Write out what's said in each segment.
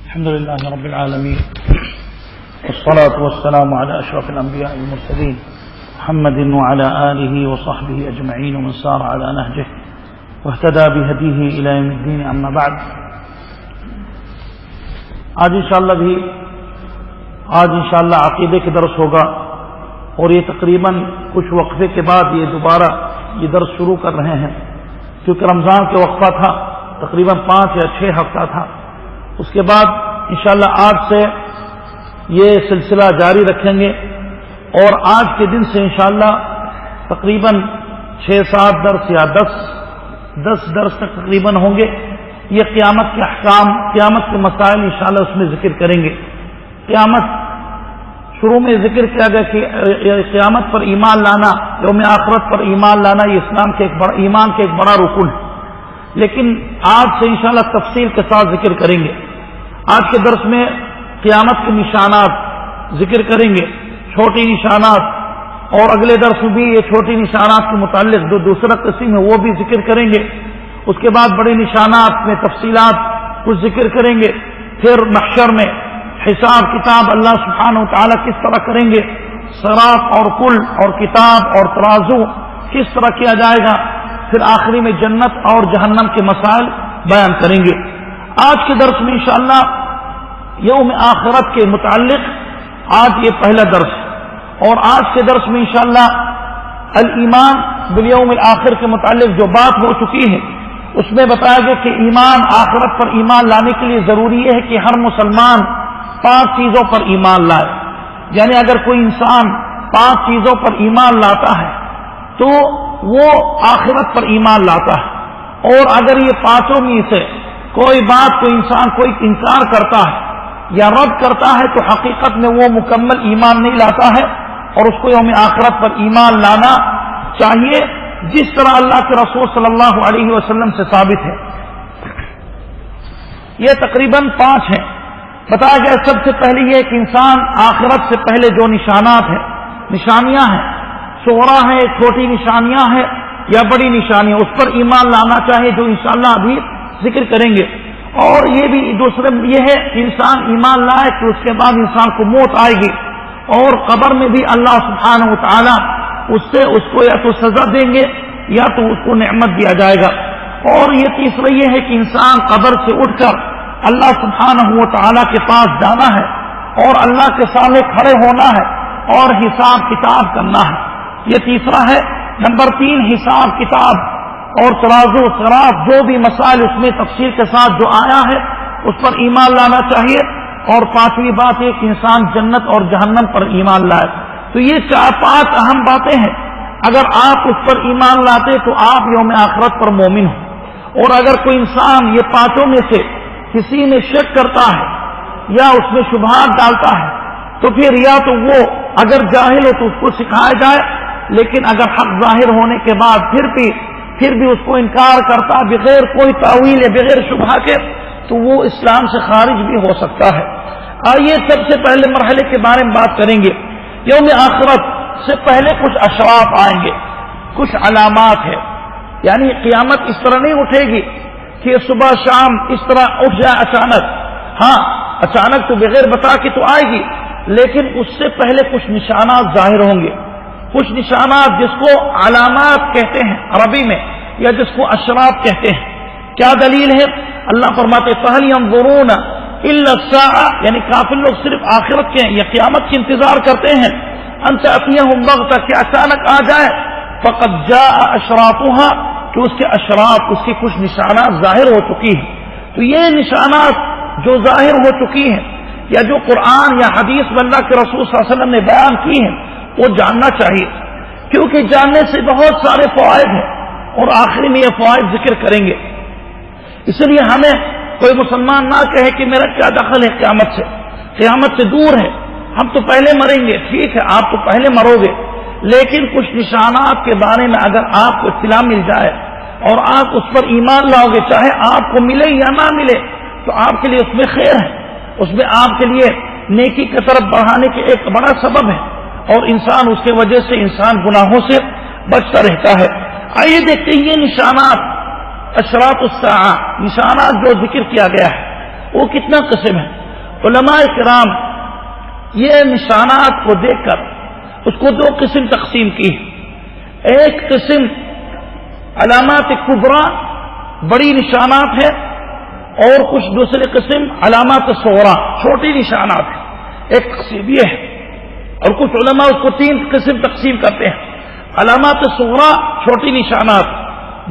الحمد لله رب العالمين والصلاة والسلام على أشرف الأنبياء والمرسلين محمد وعلى آله وصحبه أجمعين ومن سار على نهجه واهتدى بهديه إلى يوم الدين. أما بعد، آج انشاءاللہ عقیدے کے درس ہوگا، اور یہ تقریباً کچھ وقفے کے بعد یہ دوبارہ یہ درس شروع کر رہے ہیں، کیونکہ رمضان کے وقفہ تھا، تقریباً 5 یا 6 ہفتہ تھا. اس کے بعد انشاءاللہ آج سے یہ سلسلہ جاری رکھیں گے، اور آج کے دن سے انشاءاللہ تقریباً 6-7 درس یا 10 درس تک تقریباً ہوں گے. یہ قیامت کے احکام، قیامت کے مسائل انشاءاللہ اس میں ذکر کریں گے. قیامت شروع میں ذکر کیا گیا کہ قیامت پر ایمان لانا، یوم آخرت پر ایمان لانا، یہ اسلام کے ایمان کے ایک بڑا رکن ہے. لیکن آج سے انشاءاللہ تفصیل کے ساتھ ذکر کریں گے. آج کے درس میں قیامت کے نشانات ذکر کریں گے، چھوٹی نشانات، اور اگلے درس میں بھی یہ چھوٹی نشانات کے متعلق جو دوسرا قسم ہے وہ بھی ذکر کریں گے. اس کے بعد بڑے نشانات میں تفصیلات کچھ ذکر کریں گے. پھر محشر میں حساب کتاب اللہ سبحانہ وتعالی کس طرح کریں گے، صراط اور کل اور کتاب اور ترازو کس طرح کیا جائے گا. پھر آخری میں جنت اور جہنم کے مسائل بیان کریں گے. آج کے درس میں انشاءاللہ یوم آخرت کے متعلق آج یہ پہلا درس ہے، اور آج کے درس میں انشاءاللہ الایمان بالیوم الآخر کے متعلق جو بات ہو چکی ہے اس میں بتایا گیا کہ ایمان، آخرت پر ایمان لانے کے لیے ضروری ہے کہ ہر مسلمان 5 چیزوں پر ایمان لائے. یعنی اگر کوئی انسان 5 چیزوں پر ایمان لاتا ہے تو وہ آخرت پر ایمان لاتا ہے. اور اگر یہ 5 میں سے کوئی بات کوئی انسان کوئی انکار کرتا ہے یا رد کرتا ہے تو حقیقت میں وہ مکمل ایمان نہیں لاتا ہے، اور اس کو یوم آخرت پر ایمان لانا چاہیے جس طرح اللہ کے رسول صلی اللہ علیہ وسلم سے ثابت ہے. یہ تقریباً 5 ہیں. بتایا گیا سب سے پہلے یہ کہ انسان آخرت سے پہلے جو نشانات ہیں، نشانیاں ہیں، صغرا ہیں، چھوٹی نشانیاں ہیں یا بڑی نشانیاں، اس پر ایمان لانا چاہیے جو انشاءاللہ ابھی ذکر کریں گے. اور یہ بھی دوسرے یہ ہے کہ انسان ایمان لائے کہ اس کے بعد انسان کو موت آئے گی، اور قبر میں بھی اللہ سبحانہ وتعالی اس کو یا تو سزا دیں گے یا تو اس کو نعمت دیا جائے گا. اور یہ تیسرا یہ ہے کہ انسان قبر سے اٹھ کر اللہ سبحانہ وتعالی کے پاس جانا ہے اور اللہ کے سامنے کھڑے ہونا ہے اور حساب کتاب کرنا ہے. یہ تیسرا ہے. نمبر 3 حساب کتاب اور ترازو صراط جو بھی مسائل اس میں تفصیل کے ساتھ جو آیا ہے اس پر ایمان لانا چاہیے. اور 5ویں بات یہ کہ انسان جنت اور جہنم پر ایمان لائے. تو یہ 4-5 اہم باتیں ہیں. اگر آپ اس پر ایمان لاتے تو آپ یوم آخرت پر مومن ہو. اور اگر کوئی انسان یہ 5 میں سے کسی میں شک کرتا ہے یا اس میں شبہات ڈالتا ہے تو پھر یا تو وہ اگر جاہل ہو تو اس کو سکھایا جائے، لیکن اگر حق ظاہر ہونے کے بعد پھر بھی اس کو انکار کرتا بغیر کوئی تاویل بغیر شبہ کے تو وہ اسلام سے خارج بھی ہو سکتا ہے. آئیے سب سے پہلے مرحلے کے بارے میں بات کریں گے. یوم آخرت سے پہلے کچھ اشراف آئیں گے، کچھ علامات ہیں. یعنی قیامت اس طرح نہیں اٹھے گی کہ صبح شام اس طرح اٹھ جائے اچانک. ہاں اچانک تو بغیر بتا کے تو آئے گی، لیکن اس سے پہلے کچھ نشانات ظاہر ہوں گے. کچھ نشانات جس کو علامات کہتے ہیں عربی میں، یا جس کو اشراف کہتے ہیں. کیا دلیل ہے؟ اللہ فرماتے فَهَلْ يَنظُرُونَ إِلَّا السَّاعَةَ، یعنی کافر لوگ صرف آخرت کے یا قیامت کے انتظار کرتے ہیں. أَن تَأْتِيَهُمْ بَغْتَةً، کہ اچانک آ جائے. فَقَدْ جَاءَ أَشْرَاطُهَا، کہ اس کے اشراف، اس کی کچھ نشانات ظاہر ہو چکی ہیں. تو یہ نشانات جو ظاہر ہو چکی ہیں یا جو قرآن یا حدیث میں اللہ کے رسول صلی اللہ علیہ وسلم نے بیان کی ہیں وہ جاننا چاہیے، کیونکہ جاننے سے بہت سارے فوائد ہیں، اور آخری میں یہ فوائد ذکر کریں گے. اس لیے ہمیں کوئی مسلمان نہ کہے کہ میرا کیا دخل ہے قیامت سے، قیامت سے دور ہے، ہم تو پہلے مریں گے. ٹھیک ہے آپ تو پہلے مرو گے، لیکن کچھ نشانات کے بارے میں اگر آپ کو اطلاع مل جائے اور آپ اس پر ایمان لاؤ گے، چاہے آپ کو ملے یا نہ ملے، تو آپ کے لیے اس میں خیر ہے، اس میں آپ کے لیے نیکی کی طرف بڑھانے کے ایک بڑا سبب ہے، اور انسان اس کے وجہ سے انسان گناہوں سے بچتا رہتا ہے. آئیے دیکھتے ہیں یہ نشانات اشراط الساعہ، نشانات جو ذکر کیا گیا ہے وہ کتنا قسم ہے. علماء کرام یہ نشانات کو دیکھ کر اس کو دو قسم تقسیم کی ہے. ایک قسم علامات کبریٰ بڑی نشانات ہے، اور کچھ دوسری قسم علامات صغریٰ چھوٹی نشانات ہے. ایک قسم یہ ہے، اور کچھ علماء اس کو تین قسم تقسیم کرتے ہیں. علامات صغریٰ چھوٹی نشانات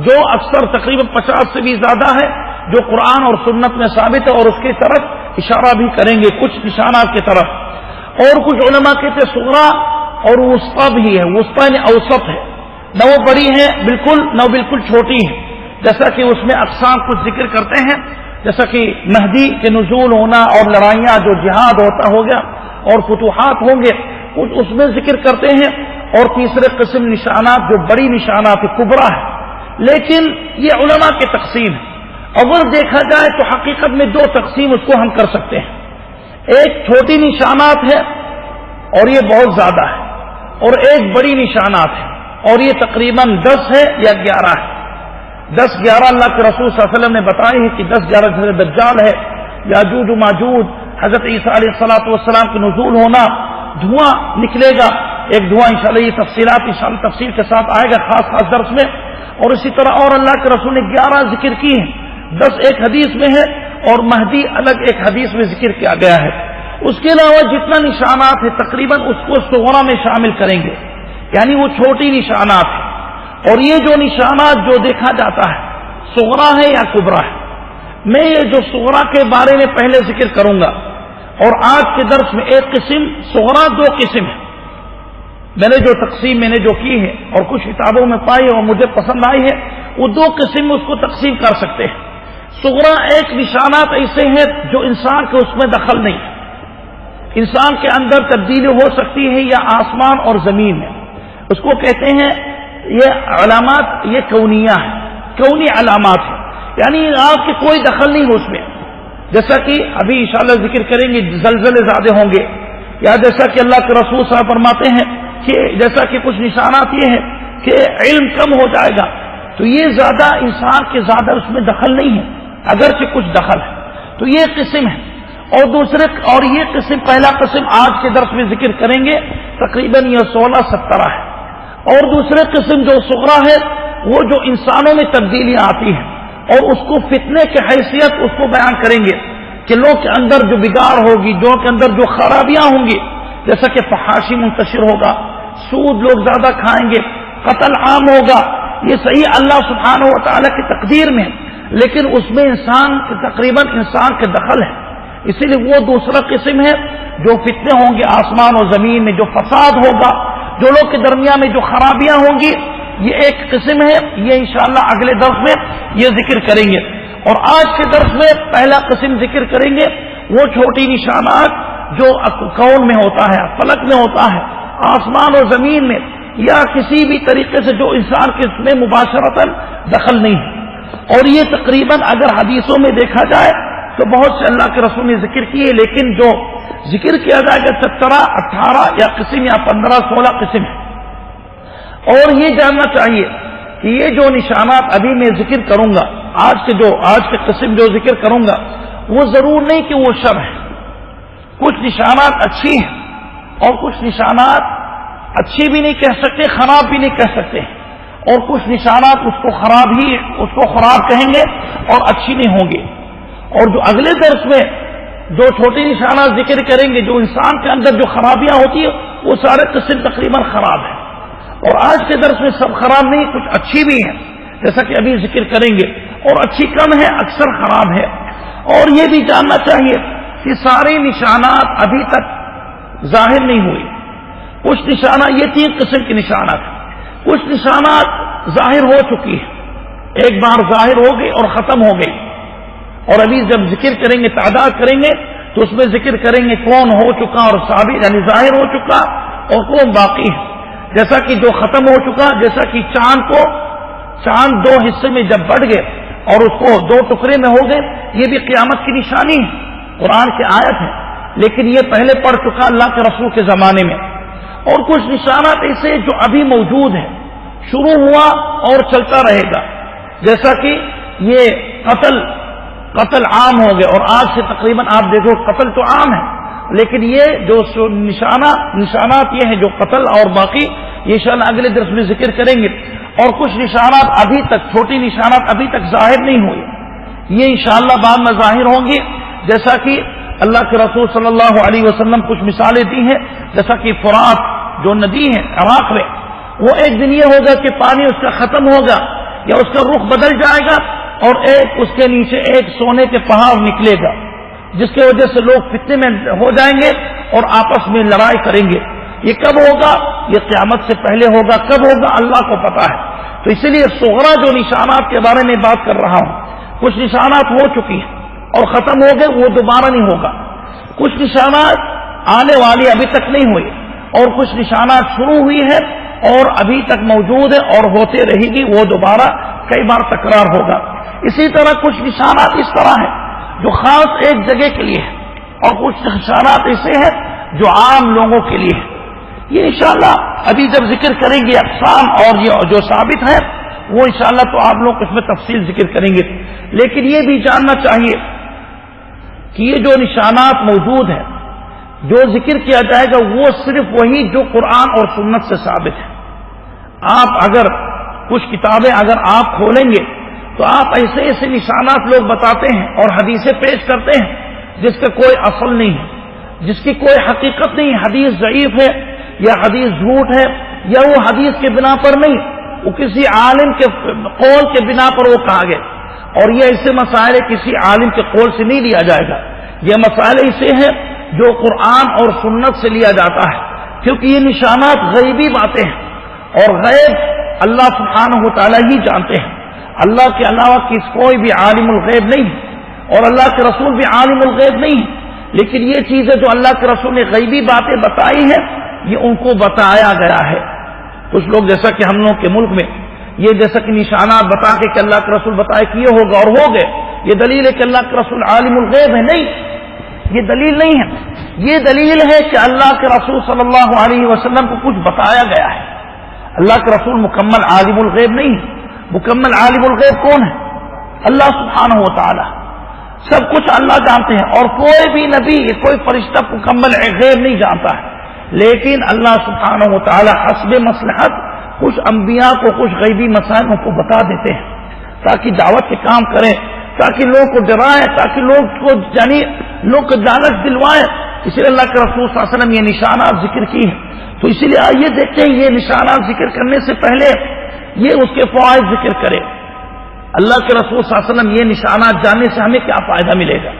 جو اکثر تقریباً 50 سے بھی زیادہ ہے، جو قرآن اور سنت میں ثابت ہے، اور اس کی طرف اشارہ بھی کریں گے کچھ نشانات کی طرف. اور کچھ علماء کہتے ہیں صغریٰ اور وسطیٰ بھی ہے، وسطیٰ یعنی اوسط ہے، نہ وہ بڑی ہے بالکل نہ وہ بالکل چھوٹی ہے. جیسا کہ اس میں اقسام کچھ ذکر کرتے ہیں، جیسا کہ مہدی کے نزول ہونا اور لڑائیاں جو جہاد ہوتا ہو گیا اور فتوحات ہوں گے کچھ اس میں ذکر کرتے ہیں. اور تیسرے قسم نشانات جو بڑی نشانات کبریٰ ہے، لیکن یہ علماء کی تقسیم ہے. اگر دیکھا جائے تو حقیقت میں دو تقسیم اس کو ہم کر سکتے ہیں. ایک چھوٹی نشانات ہے اور یہ بہت زیادہ ہے، اور ایک بڑی نشانات ہے اور یہ تقریباً 10 ہے یا 11 ہے. 10-11 اللہ کے رسول صلی اللہ علیہ وسلم نے بتائی ہے کہ 10-11 جیسے دجال ہے، یاجوج و ماجوج، حضرت عیسیٰ علیہ السلام کے نزول ہونا، دھواں نکلے گا. ایک دھواں انشاءاللہ یہ تفصیلات انشاءاللہ تفصیل کے ساتھ آئے گا خاص درس میں. اور اسی طرح اور اللہ کے رسول نے 11 ذکر کی ہیں، 10 ایک حدیث میں ہے اور مہدی الگ ایک حدیث میں ذکر کیا گیا ہے. اس کے علاوہ جتنا نشانات ہے تقریباً اس کو صغریٰ میں شامل کریں گے، یعنی وہ چھوٹی نشانات ہے. اور یہ جو نشانات جو دیکھا جاتا ہے صغریٰ ہے یا کبریٰ ہے. میں یہ جو صغریٰ کے بارے میں پہلے ذکر کروں گا، اور آج کے درس میں ایک قسم صغریٰ، دو قسم ہے. میں نے جو تقسیم میں نے جو کی ہے اور کچھ کتابوں میں پائی اور مجھے پسند آئی ہے، وہ دو قسم میں اس کو تقسیم کر سکتے ہیں. صغریٰ ایک نشانات ایسے ہیں جو انسان کے اس میں دخل نہیں ہے، انسان کے اندر تبدیلی ہو سکتی ہے یا آسمان اور زمین میں. اس کو کہتے ہیں یہ علامات، یہ کونیہ ہے، کونی علامات ہیں، یعنی آپ کے کوئی دخل نہیں ہو اس میں. جیسا کہ ابھی انشاءاللہ ذکر کریں گے زلزلے زیادہ ہوں گے، یا جیسا کہ اللہ کے رسول صاحب فرماتے ہیں کہ جیسا کہ کچھ نشانات یہ ہیں کہ علم کم ہو جائے گا، تو یہ زیادہ انسان کے زیادہ اس میں دخل نہیں ہے، اگرچہ کچھ دخل ہے. تو یہ قسم ہے. اور یہ قسم پہلا قسم آج کے درس میں ذکر کریں گے، تقریباً یہ 16-17 ہے. اور دوسرے قسم جو صغریٰ ہے وہ جو انسانوں میں تبدیلیاں آتی ہیں اور اس کو فتنے کی حیثیت اس کو بیان کریں گے کہ لوگ کے اندر جو بگاڑ ہوگی، جو کے اندر جو خرابیاں ہوں گی، جیسا کہ فحاشی منتشر ہوگا، سود لوگ زیادہ کھائیں گے، قتل عام ہوگا. یہ صحیح اللہ سبحانہ و تعالیٰ کی تقدیر میں، لیکن اس میں تقریباً انسان کے دخل ہے. اسی لیے وہ دوسرا قسم ہے جو فتنے ہوں گے آسمان اور زمین میں، جو فساد ہوگا، جو لوگ کے درمیان میں جو خرابیاں ہوں گی، یہ ایک قسم ہے. یہ انشاءاللہ اگلے درس میں یہ ذکر کریں گے. اور آج کے درس میں پہلا قسم ذکر کریں گے وہ چھوٹی نشانات جو کون میں ہوتا ہے، فلک میں ہوتا ہے، آسمان اور زمین میں، یا کسی بھی طریقے سے جو انسان کے اس میں مباشرتاً دخل نہیں ہے. اور یہ تقریباً اگر حدیثوں میں دیکھا جائے تو بہت سے اللہ کے رسول نے ذکر کیے، لیکن جو ذکر کیا جائے گا 17, 18 یا قسم یا 15, 16 قسم ہے. اور یہ جاننا چاہیے کہ یہ جو نشانات ابھی میں ذکر کروں گا، آج کے قسم جو ذکر کروں گا، وہ ضرور نہیں کہ وہ شر ہے. کچھ نشانات اچھی ہیں اور کچھ نشانات اچھی بھی نہیں کہہ سکتے، خراب بھی نہیں کہہ سکتے، اور کچھ نشانات اس کو خراب کہیں گے اور اچھی نہیں ہوں گی. اور جو اگلے درس میں جو چھوٹی نشانات ذکر کریں گے، جو انسان کے اندر جو خرابیاں ہوتی ہیں، وہ سارے قسم تقریباً خراب ہیں. اور آج کے درس میں سب خراب نہیں، کچھ اچھی بھی ہیں جیسا کہ ابھی ذکر کریں گے، اور اچھی کم ہے، اکثر خراب ہے. اور یہ بھی جاننا چاہیے کہ سارے نشانات ابھی تک ظاہر نہیں ہوئے. کچھ نشانات، یہ 3 قسم کے نشانات ہیں. کچھ نشانات ظاہر ہو چکی ہے، ایک بار ظاہر ہو گئی اور ختم ہو گئی. اور ابھی جب ذکر کریں گے، تعداد کریں گے، تو اس میں ذکر کریں گے کون ہو چکا اور ثابت یعنی ظاہر ہو چکا اور کون باقی ہے. جیسا کہ جو ختم ہو چکا، جیسا کہ چاند 2 حصے میں جب بٹ گئے اور اس کو 2 ٹکڑے میں ہو گئے، یہ بھی قیامت کی نشانی ہے، قرآن کی آیت ہے، لیکن یہ پہلے پڑ چکا اللہ کے رسول کے زمانے میں. اور کچھ نشانات ایسے جو ابھی موجود ہیں، شروع ہوا اور چلتا رہے گا، جیسا کہ یہ قتل قتل عام ہو گئے، اور آج سے تقریباً آپ دیکھو قتل تو عام ہے، لیکن یہ جو نشانات یہ ہیں جو قتل اور باقی، یہ انشاءاللہ اگلے درس میں ذکر کریں گے۔ اور کچھ نشانات ابھی تک، چھوٹی نشانات ابھی تک ظاہر نہیں ہوئے، یہ انشاءاللہ بعد میں ظاہر ہوں گی، جیسا کہ اللہ کے رسول صلی اللہ علیہ وسلم کچھ مثالیں دی ہیں، جیسا کہ فرات جو ندی ہے عراق میں، وہ ایک دن یہ ہوگا کہ پانی اس کا ختم ہوگا یا اس کا رخ بدل جائے گا، اور اس کے نیچے ایک سونے کے پہاڑ نکلے گا، جس کی وجہ سے لوگ فتنے میں ہو جائیں گے اور آپس میں لڑائی کریں گے۔ یہ کب ہوگا؟ یہ قیامت سے پہلے ہوگا۔ کب ہوگا اللہ کو پتا ہے۔ تو اسی لیے صغرا جو نشانات کے بارے میں بات کر رہا ہوں، کچھ نشانات ہو چکی ہیں اور ختم ہو گئے، وہ دوبارہ نہیں ہوگا۔ کچھ نشانات آنے والی ابھی تک نہیں ہوئی، اور کچھ نشانات شروع ہوئی ہے اور ابھی تک موجود ہے اور ہوتے رہے گی، وہ دوبارہ کئی بار تکرار ہوگا۔ اسی طرح کچھ نشانات اس طرح ہیں جو خاص ایک جگہ کے لیے ہے، اور کچھ نشانات ایسے ہیں جو عام لوگوں کے لیے ہے۔ یہ انشاءاللہ ابھی جب ذکر کریں گے اقسام اور یہ جو ثابت ہے، وہ انشاءاللہ تو آپ لوگ اس میں تفصیل ذکر کریں گے۔ لیکن یہ بھی جاننا چاہیے کہ یہ جو نشانات موجود ہیں، جو ذکر کیا جائے گا، وہ صرف وہی جو قرآن اور سنت سے ثابت ہے۔ آپ اگر کچھ کتابیں اگر آپ کھولیں گے تو آپ ایسے ایسے نشانات لوگ بتاتے ہیں اور حدیثیں پیش کرتے ہیں جس کا کوئی اصل نہیں ہے، جس کی کوئی حقیقت نہیں، حدیث ضعیف ہے یا حدیث جھوٹ ہے، یا وہ حدیث کے بنا پر نہیں، وہ کسی عالم کے قول کے بنا پر وہ کہا گیا۔ اور یہ ایسے مسائل کسی عالم کے قول سے نہیں لیا جائے گا، یہ مسائل ایسے ہیں جو قرآن اور سنت سے لیا جاتا ہے، کیونکہ یہ نشانات غیبی باتیں ہیں، اور غیب اللہ سبحانہ و تعالیٰ ہی جانتے ہیں۔ اللہ کے علاوہ کوئی بھی عالم الغیب نہیں ہے، اور اللہ کے رسول بھی عالم الغیب نہیں ہے، لیکن یہ چیزیں جو اللہ کے رسول نے غیبی باتیں بتائی ہیں، یہ ان کو بتایا گیا ہے۔ کچھ لوگ جیسا کہ ہم لوگ کے ملک میں یہ جیسا کہ نشانات بتا کے کہ اللہ کے رسول بتائے کہ یہ ہوگا اور ہو گئے، یہ دلیل ہے کہ اللہ کے رسول عالم الغیب ہے؟ نہیں، یہ دلیل نہیں ہے۔ یہ دلیل ہے کہ اللہ کے رسول صلی اللہ علیہ وسلم کو کچھ بتایا گیا ہے۔ اللہ کے رسول مکمل عالم الغیب نہیں ہے۔ مکمل عالم الغیب کون ہے؟ اللہ سبحانہ و تعالی۔ سب کچھ اللہ جانتے ہیں، اور کوئی بھی نبی، کوئی فرشتہ مکمل غیب نہیں جانتا ہے، لیکن اللہ سبحانہ و تعالی حسب مصلحت کچھ انبیاء کو کچھ غیبی مسائل کو بتا دیتے ہیں تاکہ دعوت کے کام کریں، تاکہ لوگ کو ڈرائیں، تاکہ لوگ کو لالچ دلوائیں۔ اسی لیے اللہ کے رسول صلی اللہ علیہ وسلم یہ نشانات ذکر کی ہیں۔ تو اسی لیے آئیے دیکھتے ہیں یہ نشانات ذکر کرنے سے پہلے یہ اس کے فوائد ذکر کرے۔ اللہ کے رسول صلی اللہ علیہ وسلم یہ نشانات جاننے سے ہمیں کیا فائدہ ملے گا؟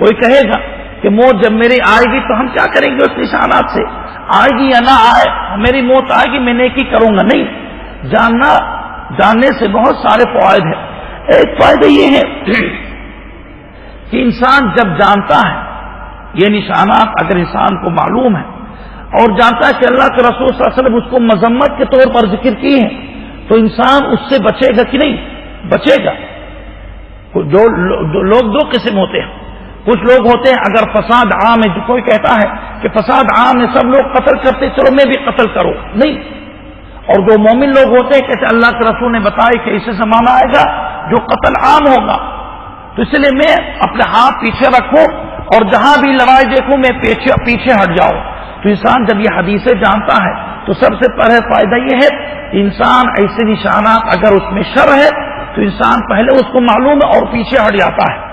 کوئی کہے گا کہ موت جب میری آئے گی تو ہم کیا کریں گے اس نشانات سے؟ آئے گی یا نہ آئے، میری موت آئے گی میں نیکی کروں گا؟ نہیں، جاننے سے بہت سارے فوائد ہیں۔ ایک فائدہ یہ ہے کہ انسان جب جانتا ہے یہ نشانات، اگر انسان کو معلوم ہے اور جانتا ہے کہ اللہ کے رسول صلی اللہ علیہ وسلم اس کو مذمت کے طور پر ذکر کی ہے، تو انسان اس سے بچے گا کہ نہیں؟ بچے گا۔ جو لوگ دو قسم ہوتے ہیں، کچھ لوگ ہوتے ہیں اگر فساد عام ہے، جو کوئی کہتا ہے کہ فساد عام ہے، سب لوگ قتل کرتے، چلو میں بھی قتل کرو، نہیں۔ اور جو مومن لوگ ہوتے ہیں کہتے اللہ کے رسول نے بتایا کہ ایسے زمانہ آئے گا جو قتل عام ہوگا، تو اس لیے میں اپنے ہاتھ پیچھے رکھوں اور جہاں بھی لڑائی دیکھوں میں پیچھے ہٹ جاؤں۔ تو انسان جب یہ حدیثیں جانتا ہے تو سب سے پہلے فائدہ یہ ہے کہ انسان ایسے نشانات اگر اس میں شر ہے تو انسان پہلے اس کو معلوم ہے اور پیچھے ہٹ جاتا ہے۔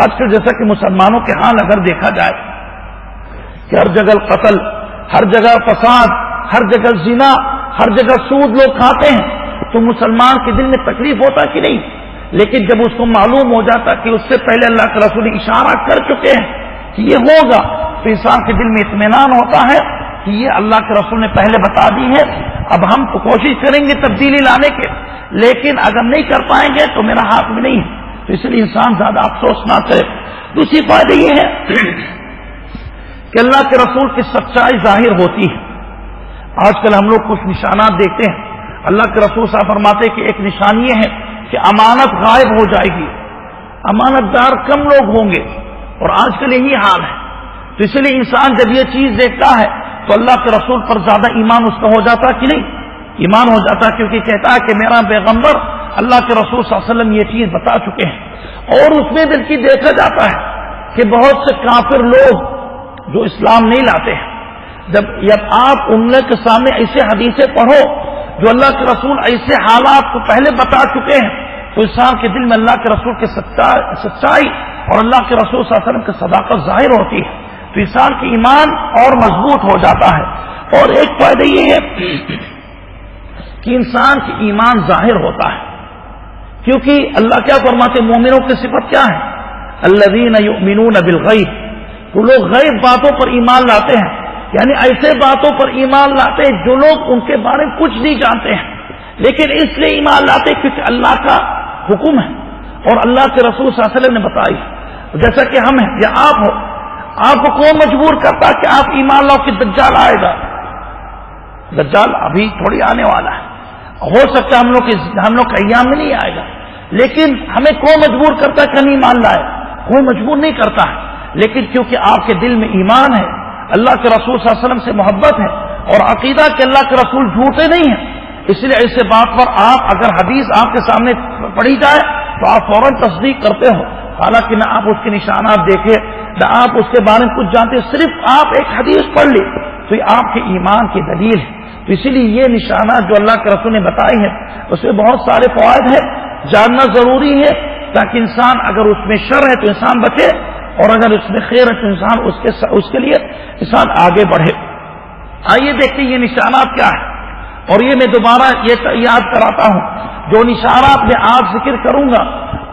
آج کل جیسا کہ مسلمانوں کے حال اگر دیکھا جائے کہ ہر جگہ قتل، ہر جگہ فساد، ہر جگہ زنا، ہر جگہ سود لوگ کھاتے ہیں، تو مسلمان کے دل میں تکلیف ہوتا کہ نہیں؟ لیکن جب اس کو معلوم ہو جاتا کہ اس سے پہلے اللہ کے رسول اشارہ کر چکے ہیں کہ یہ ہوگا، تو انسان کے دل میں اطمینان ہوتا ہے کہ یہ اللہ کے رسول نے پہلے بتا دی ہے، اب ہم تو کوشش کریں گے تبدیلی لانے کے، لیکن اگر نہیں کر پائیں گے تو میرا ہاتھ میں نہیں ہے۔ تو اس لیے انسان زیادہ افسوس نہ کرے۔ دوسری فائدہ یہ ہے کہ اللہ کے رسول کی سچائی ظاہر ہوتی ہے۔ آج کل ہم لوگ کچھ نشانات دیکھتے ہیں، اللہ کے رسول صاحب فرماتے ہیں کہ ایک نشانی یہ ہے کہ امانت غائب ہو جائے گی، امانت دار کم لوگ ہوں گے، اور آج کل یہی حال ہے۔ تو اس لیے انسان جب یہ چیز دیکھتا ہے تو اللہ کے رسول پر زیادہ ایمان اس کا ہو جاتا کہ نہیں؟ ایمان ہو جاتا، کیونکہ کہتا ہے کہ میرا پیغمبر اللہ کے رسول صلی اللہ علیہ وسلم یہ چیز بتا چکے ہیں۔ اور اس میں دل کی دیکھا جاتا ہے کہ بہت سے کافر لوگ جو اسلام نہیں لاتے ہیں، جب آپ ان کے سامنے ایسے حدیثیں پڑھو جو اللہ کے رسول ایسے حالات کو پہلے بتا چکے ہیں، تو انسان کے دل میں اللہ کے رسول کی سچائی اور اللہ کے رسول صلی اللہ علیہ وسلم کی صداقت ظاہر ہوتی ہے، تو انسان کی ایمان اور مضبوط ہو جاتا ہے۔ اور ایک فائدہ یہ ہے کہ انسان کی ایمان ظاہر ہوتا ہے، کیونکہ اللہ کیا فرماتے، مومنوں کی صفت کیا ہے؟ الذین یؤمنون بالغیب، وہ لوگ غیب باتوں پر ایمان لاتے ہیں، یعنی ایسے باتوں پر ایمان لاتے ہیں جو لوگ ان کے بارے میں کچھ نہیں جانتے ہیں، لیکن اس لیے ایمان لاتے کیونکہ اللہ کا حکم ہے اور اللہ کے رسول صلی اللہ علیہ وسلم نے بتائی۔ جیسا کہ ہم ہیں یا آپ ہو، آپ کو کون مجبور کرتا کہ آپ ایمان لاؤ کہ دجال آئے گا؟ دجال ابھی تھوڑی آنے والا ہے، ہو سکتا ہے ہم لوگ کے ایام میں نہیں آئے گا، لیکن ہمیں کون مجبور کرتا کہ نہیں ایمان لائے؟ کوئی مجبور نہیں کرتا ہے، لیکن کیونکہ آپ کے دل میں ایمان ہے، اللہ کے رسول صلی اللہ علیہ وسلم سے محبت ہے اور عقیدہ کہ اللہ کے رسول جھوٹے نہیں ہیں، اس لیے ایسے بات پر آپ اگر حدیث آپ کے سامنے پڑھی جائے تو آپ فوراً تصدیق کرتے ہو، حالانکہ نہ آپ اس کے نشانات دیکھے نہ آپ اس کے بارے میں کچھ جانتے، صرف آپ ایک حدیث پڑھ لی تو یہ آپ کے ایمان کی دلیل ہے۔ تو اسی لیے یہ نشانات جو اللہ کے رسول نے بتائی ہیں اس میں بہت سارے فوائد ہیں، جاننا ضروری ہے تاکہ انسان اگر اس میں شر ہے تو انسان بچے اور اگر اس میں خیر ہے تو انسان اس کے لیے انسان آگے بڑھے۔ آئیے دیکھتے ہیں یہ نشانات کیا ہے، اور یہ میں دوبارہ یہ یاد کراتا ہوں، جو نشانات میں آج ذکر کروں گا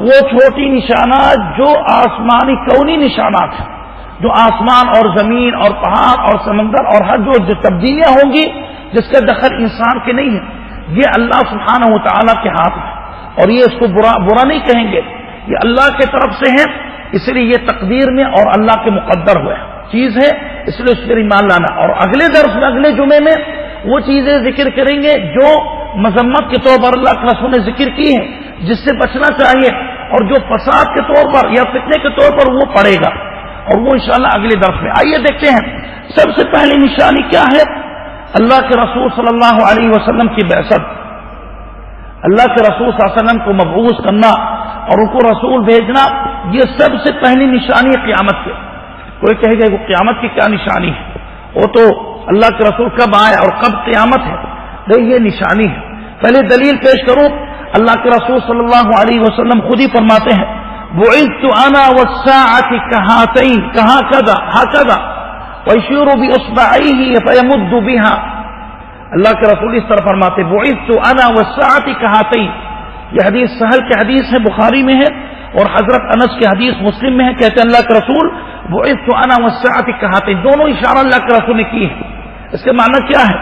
وہ چھوٹی نشانات جو آسمانی کونی نشانات ہیں، جو آسمان اور زمین اور پہاڑ اور سمندر اور ہر جو تبدیلیاں ہوں گی جس کا دخل انسان کے نہیں ہے، یہ اللہ سبحانہ و تعالیٰ کے ہاتھ ہے، اور یہ اس کو برا نہیں کہیں گے، یہ اللہ کے طرف سے ہے، اس لیے یہ تقدیر میں اور اللہ کے مقدر ہوئے چیز ہے، اس لیے اس پر ایمان لانا۔ اور اگلے درس میں اگلے جمعے میں وہ چیزیں ذکر کریں گے جو مذمت کے طور پر اللہ کے رسول نے ذکر کی ہے، جس سے بچنا چاہیے، اور جو فساد کے طور پر یا فتنے کے طور پر وہ پڑے گا، اور وہ انشاءاللہ اگلے درس میں۔ آئیے دیکھتے ہیں سب سے پہلی نشانی کیا ہے، اللہ کے رسول صلی اللہ علیہ وسلم کی بعثت، اللہ کے رسول صلی اللہ علیہ وسلم کو مبعوث کرنا اور ان کو رسول بھیجنا، یہ سب سے پہلی نشانی ہے قیامت کی۔ کوئی کہے گا وہ قیامت کی کیا نشانی ہے، وہ تو اللہ کے رسول کب آئے اور کب قیامت ہے، نہیں یہ نشانی ہے۔ پہلے دلیل پیش کروں، اللہ کے رسول صلی اللہ علیہ وسلم خود ہی فرماتے ہیں بعثت انا والساعة هكذا ويشير باصبعيه فيمد بها، اللہ کے رسول اس طرح فرماتے بعثت انا والساعة كهاتين، یہ حدیث سہل کی حدیث ہے، بخاری میں ہے، اور حضرت انس کی حدیث مسلم میں ہے، کہتے ہیں اللہ کے رسول بعثت انا والساعة كهاتين، دونوں اشارہ اللہ کے رسول نے کی ہے۔ اس کے معنی کیا ہے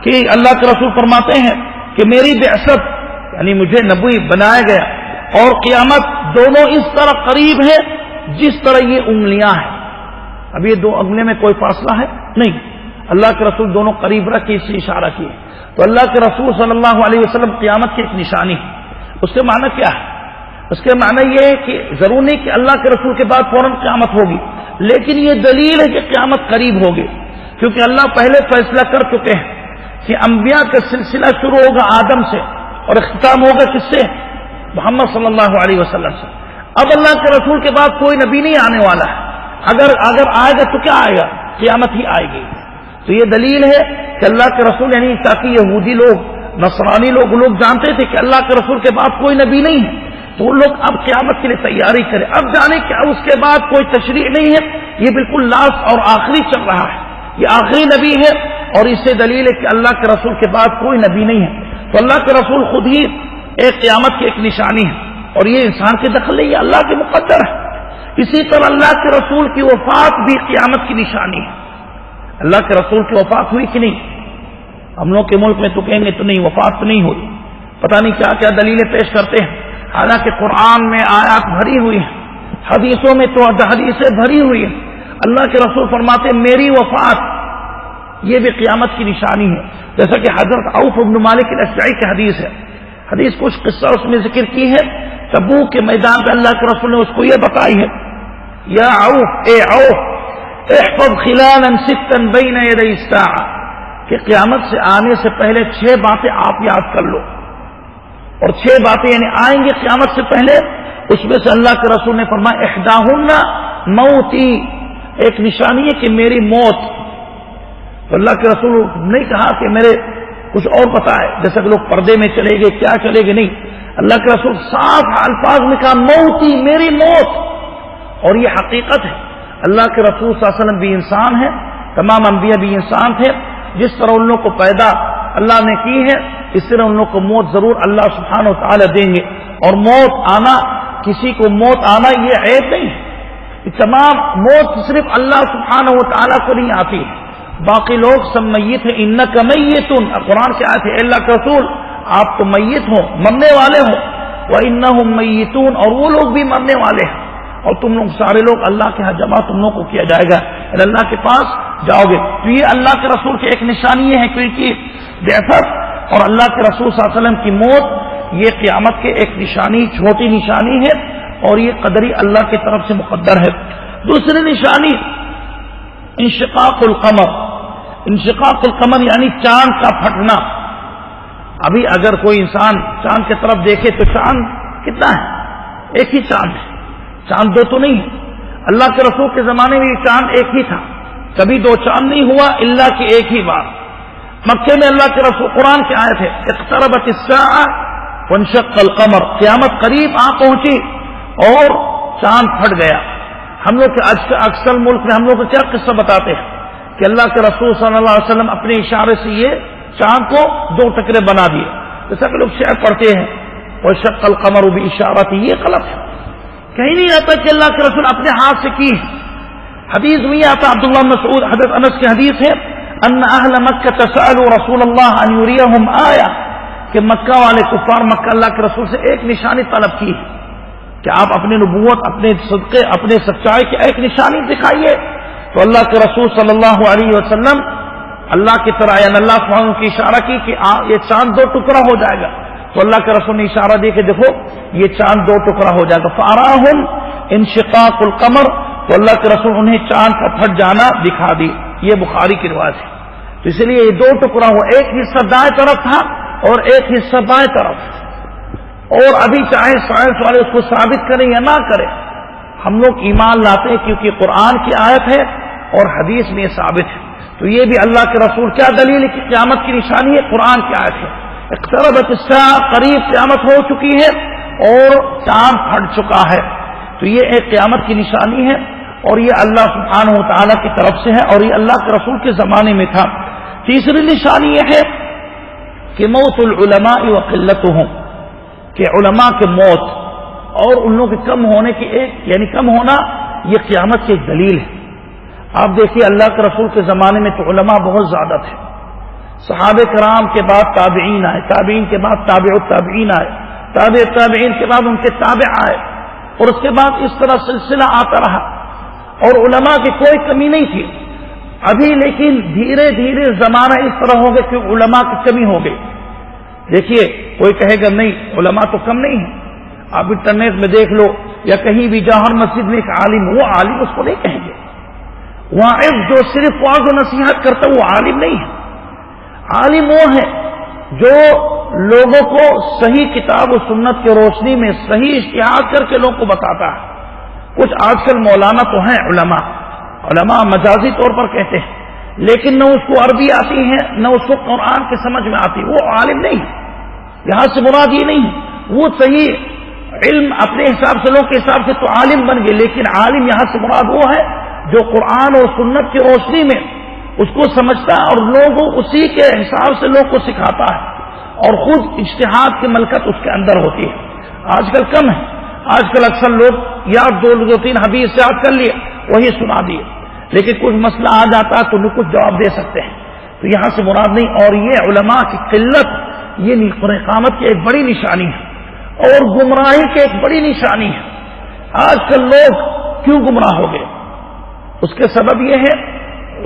کہ اللہ کے رسول فرماتے ہیں کہ میری بعثت یعنی مجھے نبی بنایا گیا اور قیامت دونوں اس طرح قریب ہے جس طرح یہ انگلیاں ہیں۔ اب یہ دو انگلیوں میں کوئی فاصلہ ہے نہیں، اللہ کے رسول دونوں قریب رکھ کے اس سے اشارہ کیے، تو اللہ کے رسول صلی اللہ علیہ وسلم قیامت کی ایک نشانی ہے۔ اس کے معنی کیا ہے؟ اس کے معنی یہ ہے کہ ضرور نہیں کہ اللہ کے رسول کے بعد فوراً قیامت ہوگی، لیکن یہ دلیل ہے کہ قیامت قریب ہوگی، کیونکہ اللہ پہلے فیصلہ کر چکے ہیں کہ انبیاء کا سلسلہ شروع ہوگا آدم سے اور اختتام ہوگا کس سے؟ محمد صلی اللہ علیہ وسلم سے۔ اب اللہ کے رسول کے بعد کوئی نبی نہیں آنے والا ہے، اگر آئے گا تو کیا آئے گا؟ قیامت ہی آئے گی۔ تو یہ دلیل ہے کہ اللہ کے رسول یعنی تاکہ یہودی لوگ نصرانی لوگ جانتے تھے کہ اللہ کے رسول کے بعد کوئی نبی نہیں ہے، تو وہ لوگ اب قیامت کے لیے تیاری کریں، اب جانے کہ اب اس کے بعد کوئی تشریع نہیں ہے، یہ بالکل لاسٹ اور آخری چل رہا ہے، یہ آخری نبی ہے، اور اس سے دلیل ہے کہ اللہ کے رسول کے بعد کوئی نبی نہیں ہے۔ تو اللہ کے رسول خود ہی ایک قیامت کی ایک نشانی ہے، اور یہ انسان کے دخل نہیں، یہ اللہ کے مقدر ہے۔ اسی طرح اللہ کے رسول کی وفات بھی قیامت کی نشانی ہے۔ اللہ کے رسول کی وفات ہوئی کہ نہیں؟ ہم لوگ کے ملک میں تو کہیں گے تو نہیں، وفات تو نہیں ہوئی، پتہ نہیں کیا کیا دلیلیں پیش کرتے ہیں، حالانکہ قرآن میں آیات بھری ہوئی ہیں، حدیثوں میں تو حدیثیں بھری ہوئی ہیں۔ اللہ کے رسول فرماتے ہیں میری وفات یہ بھی قیامت کی نشانی ہے، جیسا کہ حضرت عوف بن مالک الاشجعی کی حدیث ہے، حدیث کچھ قصہ اس میں ذکر کی ہے، تبوک کے میدان پہ اللہ کے رسول نے اس کو یہ بتائی ہے، یا عوف اے عوف احفظ خلالا ستا بین یدی الساعہ، کہ قیامت سے آنے سے پہلے 6 باتیں آپ یاد کر لو، اور 6 باتیں یعنی آئیں گے قیامت سے پہلے، اس میں سے اللہ کے رسول نے فرمایا احداہن موتی، ایک نشانی ہے کہ میری موت. تو اللہ کے رسول نہیں کہا کہ میرے کچھ اور پتا ہے جیسا کہ لوگ پردے میں چلے گئے کیا چلے گئے، نہیں، اللہ کے رسول صاف الفاظ میں کہا موتی، میری موت. اور یہ حقیقت ہے. اللہ کے رسول صلی اللہ علیہ وسلم بھی انسان ہے، تمام انبیاء بھی انسان تھے. جس طرح ان لوگوں کو پیدا اللہ نے کی ہے اس طرح ان لوگوں کو موت ضرور اللہ سبحانہ و تعالی دیں گے. اور موت آنا، کسی کو موت آنا یہ عیب نہیں ہے. یہ تمام موت صرف اللہ سبحانہ و تعالی کو نہیں آتی ہے، باقی لوگ سب میت ہیں. انک میتون، قرآن کی آیت ہے، اے اللہ کے رسول آپ تو میت ہو، مرنے والے ہو. وانہم میتون، اور وہ لوگ بھی مرنے والے ہیں. اور تم لوگ سارے لوگ اللہ کے ہاں جمع تم لوگ کو کیا جائے گا، اللہ کے پاس جاؤ گے. تو یہ اللہ کے رسول کی ایک نشانی ہے کہ ان کی بعثت اور اللہ کے رسول صلی اللہ علیہ وسلم کی موت یہ قیامت کے ایک نشانی، چھوٹی نشانی ہے، اور یہ قدری اللہ کی طرف سے مقدر ہے. دوسری نشانی انشقاق القمر. انشقاق القمر یعنی چاند کا پھٹنا. ابھی اگر کوئی انسان چاند کی طرف دیکھے تو چاند کتنا ہے؟ ایک ہی چاند ہے، چاند دو تو نہیں ہے. اللہ کے رسول کے زمانے میں یہ چاند ایک ہی تھا، کبھی دو چاند نہیں ہوا الا کہ ایک ہی بار. مکے میں اللہ کے رسول قرآن کی آیت ہے اقتربت الساعہ وانشق القمر، قیامت قریب آ پہنچی اور چاند پھٹ گیا. ہم لوگ کے اکثر ملک میں ہم لوگ کو کیا قصہ بتاتے ہیں کہ اللہ کے رسول صلی اللہ علیہ وسلم اپنے اشارے سے یہ چاند کو دو ٹکڑے بنا دیے. جیسا کہ لوگ شعر پڑھتے ہیں وانشق القمر باشارتی، یہ غلط ہے. کہیں نہیں آتا کہ اللہ کے رسول اپنے ہاتھ سے کی. حدیث میں یہ آتا عبداللہ مسعود حضرت انس کی حدیث ہے ان اہل مکہ تسألوا رسول اللہ ان یریہم آیہ، کہ مکہ والے کفار مکہ اللہ کے رسول سے ایک نشانی طلب کی ہے کہ آپ اپنے نبوت، اپنے صدقے، اپنے سچائی کی ایک نشانی دکھائیے. تو اللہ کے رسول صلی اللہ علیہ وسلم اللہ کی طرح یعنی اللہ سبحانہ کی اشارہ کی کہ یہ چاند دو ٹکڑا ہو جائے گا. تو اللہ کے رسول نے اشارہ دی کہ دیکھو یہ چاند دو ٹکڑا ہو جائے گا. فاراہم انشقاق القمر، تو اللہ کے رسول انہیں چاند کا پھٹ جانا دکھا دی. یہ بخاری کی روایت ہے. تو اس لیے یہ دو ٹکڑا ہوا، ایک حصہ دائیں طرف تھا اور ایک حصہ بائیں طرف. اور ابھی چاہے سائنس والے اس کو ثابت کریں یا نہ کریں، ہم لوگ ایمان لاتے ہیں کیونکہ قرآن کی آیت ہے اور حدیث میں یہ ثابت ہے. تو یہ بھی اللہ کے رسول کیا دلیل ہے کہ قیامت کی نشانی ہے؟ قرآن کی آیت ہے. اقتربت الساعہ، قریب قیامت ہو چکی ہے اور چاند پھٹ چکا ہے. تو یہ ایک قیامت کی نشانی ہے اور یہ اللہ سبحانہ و تعالیٰ کی طرف سے ہے اور یہ اللہ کے رسول کے زمانے میں تھا. تیسری نشانی یہ ہے کہ موت العلماء وقلتهم، کہ علماء کے موت اور ان لوگوں کے کم ہونے کی ایک یعنی کم ہونا یہ قیامت کی ایک دلیل ہے. آپ دیکھیے اللہ کے رسول کے زمانے میں تو علماء بہت زیادہ تھے. صحابہ کرام کے بعد تابعین آئے، تابعین کے بعد تابع التابعین آئے، تابع التابعین کے بعد ان کے تابع آئے، اور اس کے بعد اس طرح سلسلہ آتا رہا اور علماء کی کوئی کمی نہیں تھی. ابھی لیکن دھیرے دھیرے زمانہ اس طرح ہو گیا کہ علماء کی کمی ہو گئی. دیکھیے کوئی کہے گا نہیں علماء تو کم نہیں ہے، آپ انٹرنیٹ میں دیکھ لو یا کہیں بھی جہاں ہر مسجد میں ایک عالم، وہ عالم اس کو نہیں کہیں گے. واعظ جو صرف واعظ و نصیحت کرتا وہ عالم نہیں ہے. عالم وہ ہے جو لوگوں کو صحیح کتاب و سنت کی روشنی میں صحیح اجتہاد کر کے لوگوں کو بتاتا ہے. کچھ آج کل مولانا تو ہیں علماء مجازی طور پر کہتے ہیں، لیکن نہ اس کو عربی آتی ہے نہ اس کو قرآن کی سمجھ میں آتی، وہ عالم نہیں ہے. یہاں سے مراد یہ نہیں ہے وہ صحیح علم اپنے حساب سے لوگوں کے حساب سے تو عالم بن گئے، لیکن عالم یہاں سے مراد وہ ہے جو قرآن اور سنت کی روشنی میں اس کو سمجھتا ہے اور لوگوں اسی کے حساب سے لوگ کو سکھاتا ہے اور خود اجتہاد کی ملکت اس کے اندر ہوتی ہے. آج کل کم ہے، آج کل اکثر لوگ یا دو تین حدیث یاد کر لیے وہی سنا دیے، لیکن کچھ مسئلہ آ جاتا ہے تو انہیں کچھ جواب دے سکتے ہیں. تو یہاں سے مراد نہیں. اور یہ علماء کی قلت یہ قیامت کی ایک بڑی نشانی ہے اور گمراہی کی ایک بڑی نشانی ہے. آج کل لوگ کیوں گمراہ ہو گئے؟ اس کے سبب یہ ہے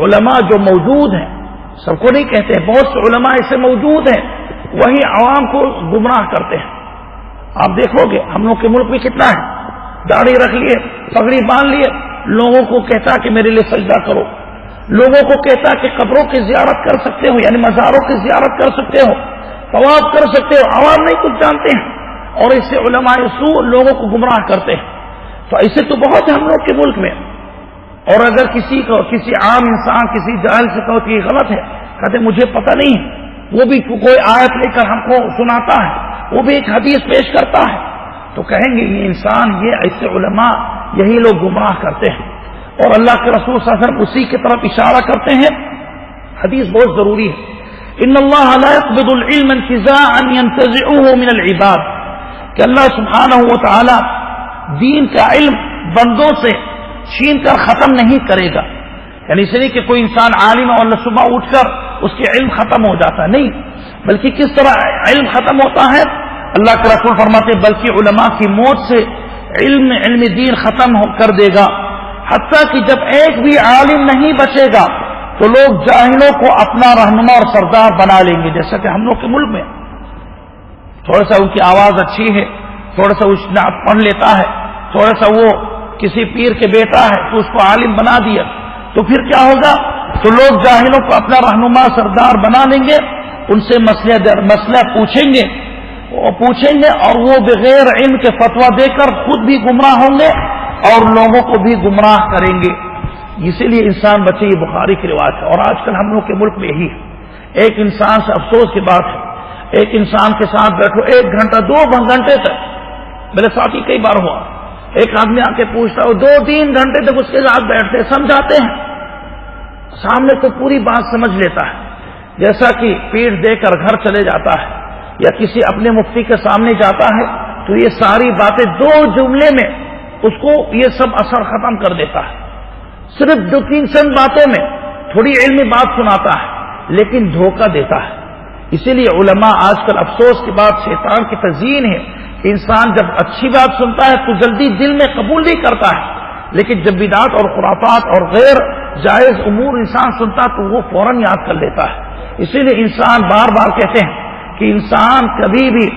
علماء جو موجود ہیں، سب کو نہیں کہتے ہیں، بہت سے علماء ایسے موجود ہیں وہی عوام کو گمراہ کرتے ہیں. آپ دیکھو گے ہم لوگ کے ملک میں کتنا ہے، داڑھی رکھ لیے، پگڑی باندھ لیے، لوگوں کو کہتا کہ میرے لیے سجدہ کرو، لوگوں کو کہتا کہ قبروں کی زیارت کر سکتے ہو یعنی مزاروں کی زیارت کر سکتے ہو، طواف کر سکتے ہو. عوام نہیں کچھ جانتے ہیں. اور اس سے علماء سوء لوگوں کو گمراہ کرتے ہیں. تو ایسے تو بہت ہے ہم لوگ کے ملک میں. اور اگر کسی عام انسان کسی جاہل سے کہو کہ یہ غلط ہے، کہتے مجھے پتہ نہیں ہے، وہ بھی کوئی آیت لے کر ہم کو سناتا ہے، وہ بھی ایک حدیث پیش کرتا ہے، تو کہیں گے یہ انسان، یہ ایسے علماء یہی لوگ گمراہ کرتے ہیں. اور اللہ کے رسول صلی اللہ علیہ وسلم اسی کی طرف اشارہ کرتے ہیں. حدیث بہت ضروری ہے. ان اللہ لا يقبض العلم انتزاعا ينتزعه من العباد، کہ اللہ سبحانہ و تعالی دین کا علم بندوں سے چھین کر ختم نہیں کرے گا. یعنی اس لیے کہ کوئی انسان عالم اور صبح اٹھ کر اس کے علم ختم ہو جاتا ہے، نہیں، بلکہ کس طرح علم ختم ہوتا ہے؟ اللہ کے رسول فرماتے ہیں بلکہ علماء کی موت سے علم دین ختم کر دے گا، حتیٰ کہ جب ایک بھی عالم نہیں بچے گا تو لوگ جاہلوں کو اپنا رہنما اور سردار بنا لیں گے. جیسا کہ ہم لوگ کے ملک میں تھوڑا سا ان کی آواز اچھی ہے، تھوڑا سا اس نعت پڑھ لیتا ہے، تھوڑا سا وہ کسی پیر کے بیٹا ہے تو اس کو عالم بنا دیا، تو پھر کیا ہوگا؟ تو لوگ جاہلوں کو اپنا رہنما سردار بنا لیں گے، ان سے مسئلہ پوچھیں گے اور وہ بغیر علم کے فتویٰ دے کر خود بھی گمراہ ہوں گے اور لوگوں کو بھی گمراہ کریں گے. اسی لیے انسان بچے، یہ بخاری کی روایت ہے. اور آج کل ہم لوگ کے ملک میں یہی ہے. ایک انسان سے افسوس کی بات ہے، ایک انسان کے ساتھ بیٹھو 1 گھنٹہ 2 گھنٹے تک، میرے ساتھ ہی کئی بار ہوا، ایک آدمی آ کے پوچھتا ہے، 2-3 گھنٹے تک اس کے ساتھ بیٹھتے سمجھاتے ہیں، سامنے تو پوری بات سمجھ لیتا ہے، جیسا کہ پیٹھ دے کر گھر چلے جاتا ہے یا کسی اپنے مفتی کے سامنے جاتا ہے تو یہ ساری باتیں 2 جملے میں اس کو یہ سب اثر ختم کر دیتا ہے. صرف 2-3 چند باتوں میں تھوڑی علمی بات سناتا ہے لیکن دھوکہ دیتا ہے. اسی لیے علماء آج کل افسوس کی بات شیطان کی تزیین ہے کہ انسان جب اچھی بات سنتا ہے تو جلدی دل میں قبول نہیں کرتا ہے، لیکن جب بدعات اور خرافات اور غیر جائز امور انسان سنتا تو وہ فوراً یاد کر لیتا ہے. اسی لیے انسان بار بار کہتے ہیں کہ انسان کبھی بھی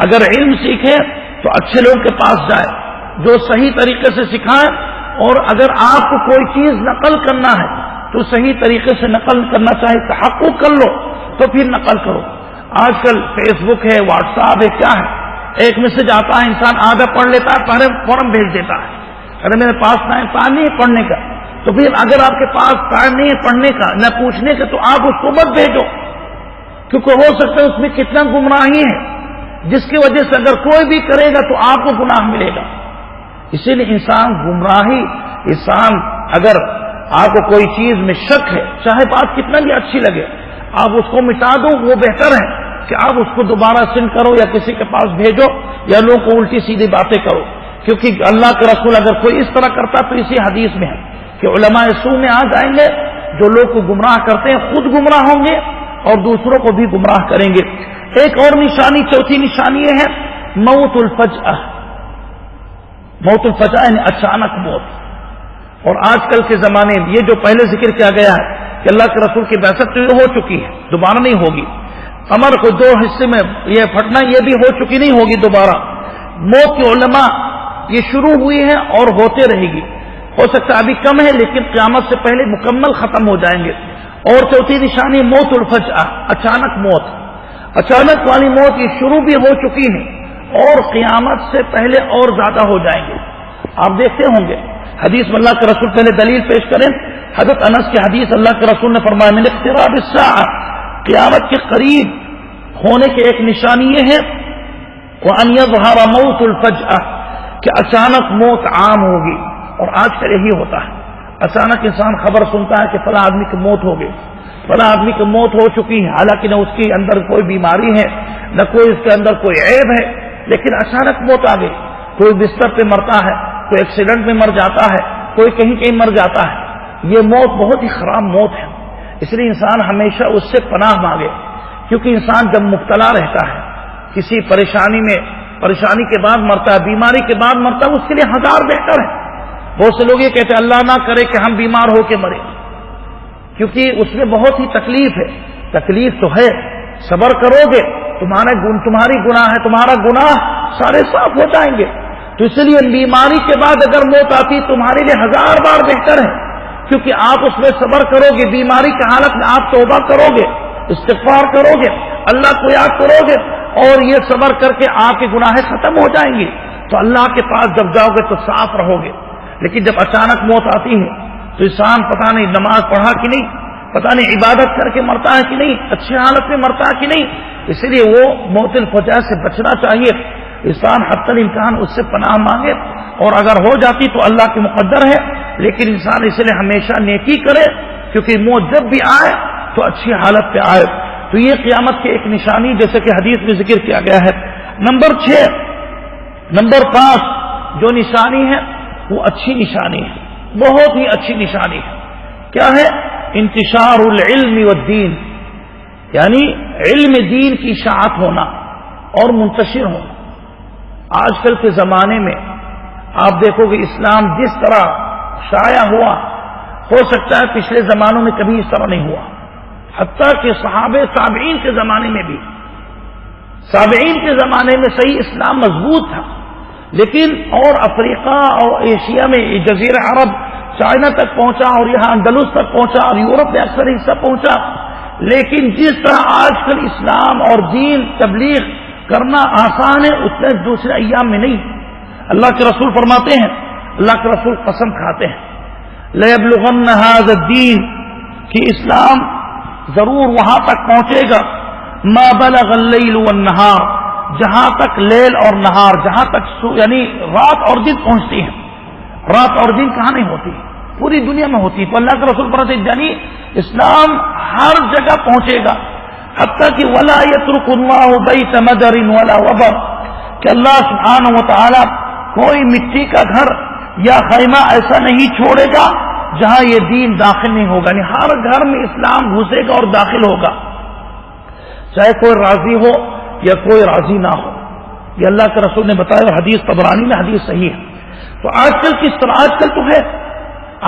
اگر علم سیکھے تو اچھے لوگ کے پاس جائے جو صحیح طریقے سے سکھائے، اور اگر آپ کو کوئی چیز نقل کرنا ہے تو صحیح طریقے سے نقل کرنا چاہے، تحقق کر لو تو پھر نقل کرو. آج کل فیس بک ہے، واٹس ایپ ہے، کیا ہے، ایک میسج آتا ہے انسان آدھا پڑھ لیتا ہے، فوراً بھیج دیتا ہے. اگر میرے پاس ٹائم نہیں ہے پڑھنے کا، تو پھر اگر آپ کے پاس ٹائم نہیں ہے پڑھنے کا نہ پوچھنے کا تو آپ اس کو مت بھیجو، کیونکہ ہو سکتا ہے اس میں کتنا گمراہی ہے جس کی وجہ سے اگر کوئی بھی کرے گا تو آپ کو گناہ ملے گا. اسی لیے انسان اگر آپ کو کوئی چیز میں شک ہے، چاہے بات کتنا بھی اچھی لگے، آپ اس کو مٹا دو، وہ بہتر ہے کہ آپ اس کو دوبارہ سینڈ کرو یا کسی کے پاس بھیجو یا لوگوں کو الٹی سیدھی باتیں کرو. کیونکہ اللہ کے رسول اگر کوئی اس طرح کرتا تو اسی حدیث میں ہے کہ علماء سوء میں آ جائیں گے، جو لوگ کو گمراہ کرتے ہیں خود گمراہ ہوں گے اور دوسروں کو بھی گمراہ کریں گے. ایک اور نشانی، چوتھی نشانی یہ ہے موت الفجأہ یعنی اچانک موت. اور آج کل کے زمانے میں یہ جو پہلے ذکر کیا گیا ہے کہ اللہ کے رسول کی بعثت تو یہ ہو چکی ہے، دوبارہ نہیں ہوگی. قمر کو 2 حصے میں یہ پھٹنا یہ بھی ہو چکی، نہیں ہوگی دوبارہ. موت کے علماء یہ شروع ہوئی ہے اور ہوتے رہے گی، ہو سکتا ہے ابھی کم ہے لیکن قیامت سے پہلے مکمل ختم ہو جائیں گے. اور چوتھی نشانی موت الفجأہ، اچانک موت. اچانک والی موت یہ شروع بھی ہو چکی ہے اور قیامت سے پہلے اور زیادہ ہو جائیں گے. آپ دیکھتے ہوں گے حدیث میں اللہ کے رسول پہلے دلیل پیش کریں. حضرت انس کی حدیث، اللہ کے رسول نے فرمایا من اقتراب الساعہ، قیامت کے قریب ہونے کی ایک نشانی یہ ہے وَأَنْ يَظْهَرَ مَوْتُ الْفَجْأَةِ، کہ اچانک موت عام ہوگی. اور آج کل یہی ہوتا ہے، اچانک انسان خبر سنتا ہے کہ فلاں آدمی کی موت ہو گئی، فلاں آدمی کی موت ہو چکی ہے، حالانکہ نہ اس کے اندر کوئی بیماری ہے نہ کوئی اس کے اندر کوئی عیب ہے، لیکن اچانک موت آ گئی. کوئی بستر پہ مرتا ہے، کوئی ایکسیڈنٹ میں مر جاتا ہے، کوئی کہیں مر جاتا ہے. یہ موت بہت ہی خراب موت ہے. اس لیے انسان ہمیشہ اس سے پناہ مانگے، کیونکہ انسان جب مبتلا رہتا ہے کسی پریشانی میں، پریشانی کے بعد مرتا ہے، بیماری کے بعد مرتا ہے، اس کے لیے 1000 بہتر ہے. بہت سے لوگ یہ کہتے ہیں اللہ نہ کرے کہ ہم بیمار ہو کے مرے، کیونکہ اس میں بہت ہی تکلیف ہے. تکلیف تو ہے، صبر کرو گے تمہاری گناہ ہے، تمہارا گناہ سارے صاف ہو جائیں گے. تو اس لیے بیماری کے بعد اگر موت آتی تمہارے لیے 1000 بار بہتر ہے، کیونکہ آپ اس میں صبر کرو گے. بیماری کی حالت میں آپ توبہ کرو گے، استغفار کرو گے، اللہ کو یاد کرو گے، اور یہ صبر کر کے آپ کے گناہ ختم ہو جائیں گے، تو اللہ کے پاس جب جاؤ گے تو صاف رہو گے۔ لیکن جب اچانک موت آتی ہے تو انسان پتہ نہیں نماز پڑھا کہ نہیں، پتہ نہیں عبادت کر کے مرتا ہے کہ نہیں، اچھی حالت میں مرتا ہے کہ نہیں، اس لیے وہ موت الفجع سے بچنا چاہیے۔ انسان حتی الامکان اس سے پناہ مانگے، اور اگر ہو جاتی تو اللہ کے مقدر ہے، لیکن انسان اس لیے ہمیشہ نیکی کرے، کیونکہ موت جب بھی آئے تو اچھی حالت پہ آئے۔ تو یہ قیامت کی ایک نشانی جیسے کہ حدیث میں ذکر کیا گیا ہے۔ نمبر 5 جو نشانی ہے وہ اچھی نشانی ہے، بہت ہی اچھی نشانی ہے۔ کیا ہے؟ انتشار العلم والدین، یعنی علم دین کی اشاعت ہونا اور منتشر ہونا۔ آج کل کے زمانے میں آپ دیکھو گے اسلام جس طرح شائع ہوا، ہو سکتا ہے پچھلے زمانوں میں کبھی اس طرح نہیں ہوا، حتیٰ کہ صحابہ تابعین کے زمانے میں بھی، تابعین کے زمانے میں صحیح اسلام مضبوط تھا، لیکن اور افریقہ اور ایشیا میں جزیرہ عرب چائنا تک پہنچا، اور یہاں اندلس تک پہنچا، اور یورپ میں اکثر حصہ پہنچا، لیکن جس طرح آج کل اسلام اور دین تبلیغ کرنا آسان ہے اتنے دوسرے ایام میں نہیں۔ اللہ کے رسول فرماتے ہیں، اللہ کے رسول قسم کھاتے ہیں، لَيَبْلُغَنَّ هَذَا الدِّينَ کہ اسلام ضرور وہاں تک پہنچے گا، مَا بَلَغَ اللَّيْلُ وَالنَّهَارُ جہاں تک لیل اور نہار، جہاں تک یعنی رات اور دن پہنچتی ہے۔ رات اور دن کہاں نہیں ہوتی، پوری دنیا میں ہوتی ہے۔ تو اللہ کے رسول فرماتے ہیں یعنی اسلام ہر جگہ پہنچے گا، حتیٰ کہ وَلَا يَتْرُكُ اللَّهُ بَيْتَ مَدَرٍ وَلَا وَبَرٍ کہ اللہ سبحانہ وتعالی کوئی مٹی کا گھر یا خیمہ ایسا نہیں چھوڑے گا جہاں یہ دین داخل نہیں ہوگا، یعنی ہر گھر میں اسلام گھسے گا اور داخل ہوگا، چاہے کوئی راضی ہو یا کوئی راضی نہ ہو۔ یہ اللہ کے رسول نے بتایا، حدیث طبرانی میں حدیث صحیح ہے۔ تو آج کل کس طرح، آج کل تو ہے،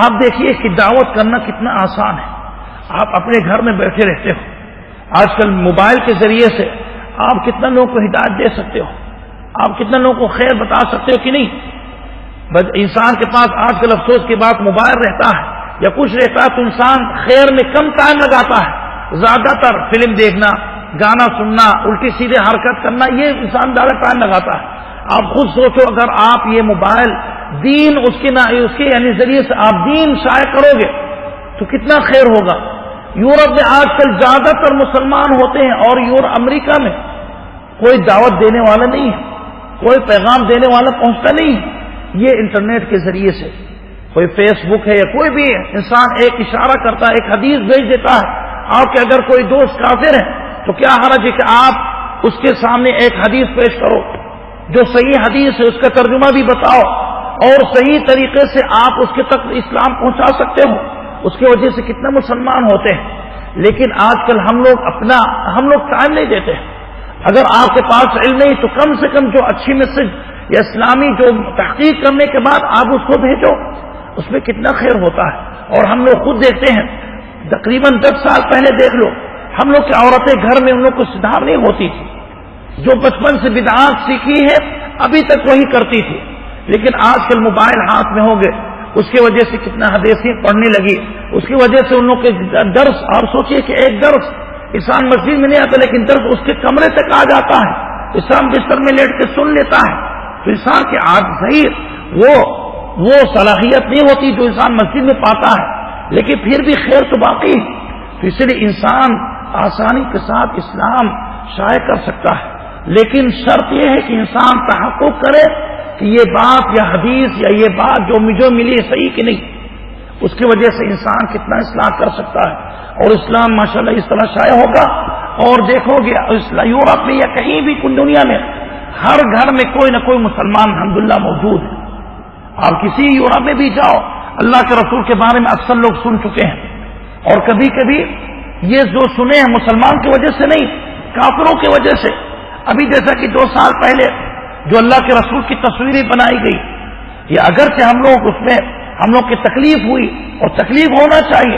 آپ دیکھیے کہ دعوت کرنا کتنا آسان ہے، آپ اپنے گھر میں بیٹھے رہتے ہو، آج کل موبائل کے ذریعے سے آپ کتنا لوگوں کو ہدایت دے سکتے ہو، آپ کتنا لوگوں کو خیر بتا سکتے ہو کہ نہیں۔ بس انسان کے پاس آج کل افسوس کی بات موبائل رہتا ہے یا کچھ رہتا ہے تو انسان خیر میں کم ٹائم لگاتا ہے، زیادہ تر فلم دیکھنا، گانا سننا، الٹی سیدھے حرکت کرنا، یہ انسان زیادہ ٹائم لگاتا ہے۔ آپ خود سوچو اگر آپ یہ موبائل دین اس کے یعنی ذریعے سے آپ دین شائع کرو گے تو کتنا خیر ہوگا۔ یورپ میں آج کل زیادہ تر مسلمان ہوتے ہیں، اور امریکہ میں کوئی دعوت دینے والا نہیں ہے، کوئی پیغام دینے والا پہنچتا نہیں ہے، یہ انٹرنیٹ کے ذریعے سے کوئی فیس بک ہے یا کوئی بھی انسان ایک اشارہ کرتا ہے، ایک حدیث بھیج دیتا ہے۔ آپ کے اگر کوئی دوست کافر ہے تو کیا حرج ہے کہ آپ اس کے سامنے ایک حدیث پیش کرو، جو صحیح حدیث ہے اس کا ترجمہ بھی بتاؤ، اور صحیح طریقے سے آپ اس کے تک اسلام پہنچا سکتے ہو، اس کی وجہ سے کتنے مسلمان ہوتے ہیں۔ لیکن آج کل ہم لوگ ٹائم نہیں دیتے ہیں۔ اگر آپ کے پاس علم نہیں تو کم سے کم جو اچھی میسج یا اسلامی جو تحقیق کرنے کے بعد آپ اس کو بھیجو، اس میں کتنا خیر ہوتا ہے۔ اور ہم لوگ خود دیکھتے ہیں، تقریباً 10 سال پہلے دیکھ لو، ہم لوگ کی عورتیں گھر میں ان لوگ کو سدھار نہیں ہوتی تھی، جو بچپن سے بدعات سیکھی ہے ابھی تک وہی کرتی تھی، لیکن آج کل موبائل ہاتھ میں ہو گئے، اس کی وجہ سے کتنا حدیثیں پڑھنے لگی، اس کی وجہ سے ان لوگ کے درس، اور سوچئے کہ ایک درس انسان مسجد میں نہیں آتا لیکن درس اس کے کمرے تک آ جاتا ہے، انسان بستر میں لیٹ کے سن لیتا ہے، تو انسان کے صحیح وہ صلاحیت نہیں ہوتی جو انسان مسجد میں پاتا ہے، لیکن پھر بھی خیر تو باقی ہے۔ تو اس لیے انسان آسانی کے ساتھ اسلام شائع کر سکتا ہے، لیکن شرط یہ ہے کہ انسان تحقق کرے کہ یہ بات یا حدیث یا یہ بات جو مجھے ملی صحیح کہ نہیں، اس کی وجہ سے انسان کتنا اصلاح کر سکتا ہے، اور اسلام ماشاءاللہ اس طرح شائع ہوگا۔ اور دیکھو گے یورپ میں یا کہیں بھی دنیا میں ہر گھر میں کوئی نہ کوئی مسلمان الحمدللہ موجود ہے۔ آپ کسی یورپ میں بھی جاؤ، اللہ کے رسول کے بارے میں اکثر لوگ سن چکے ہیں، اور کبھی کبھی یہ جو سنے ہیں مسلمان کی وجہ سے نہیں، کافروں کی وجہ سے۔ ابھی جیسا کہ 2 سال پہلے جو اللہ کے رسول کی تصویریں بنائی گئی، یہ اگرچہ اس میں ہم لوگ کی تکلیف ہوئی، اور تکلیف ہونا چاہیے،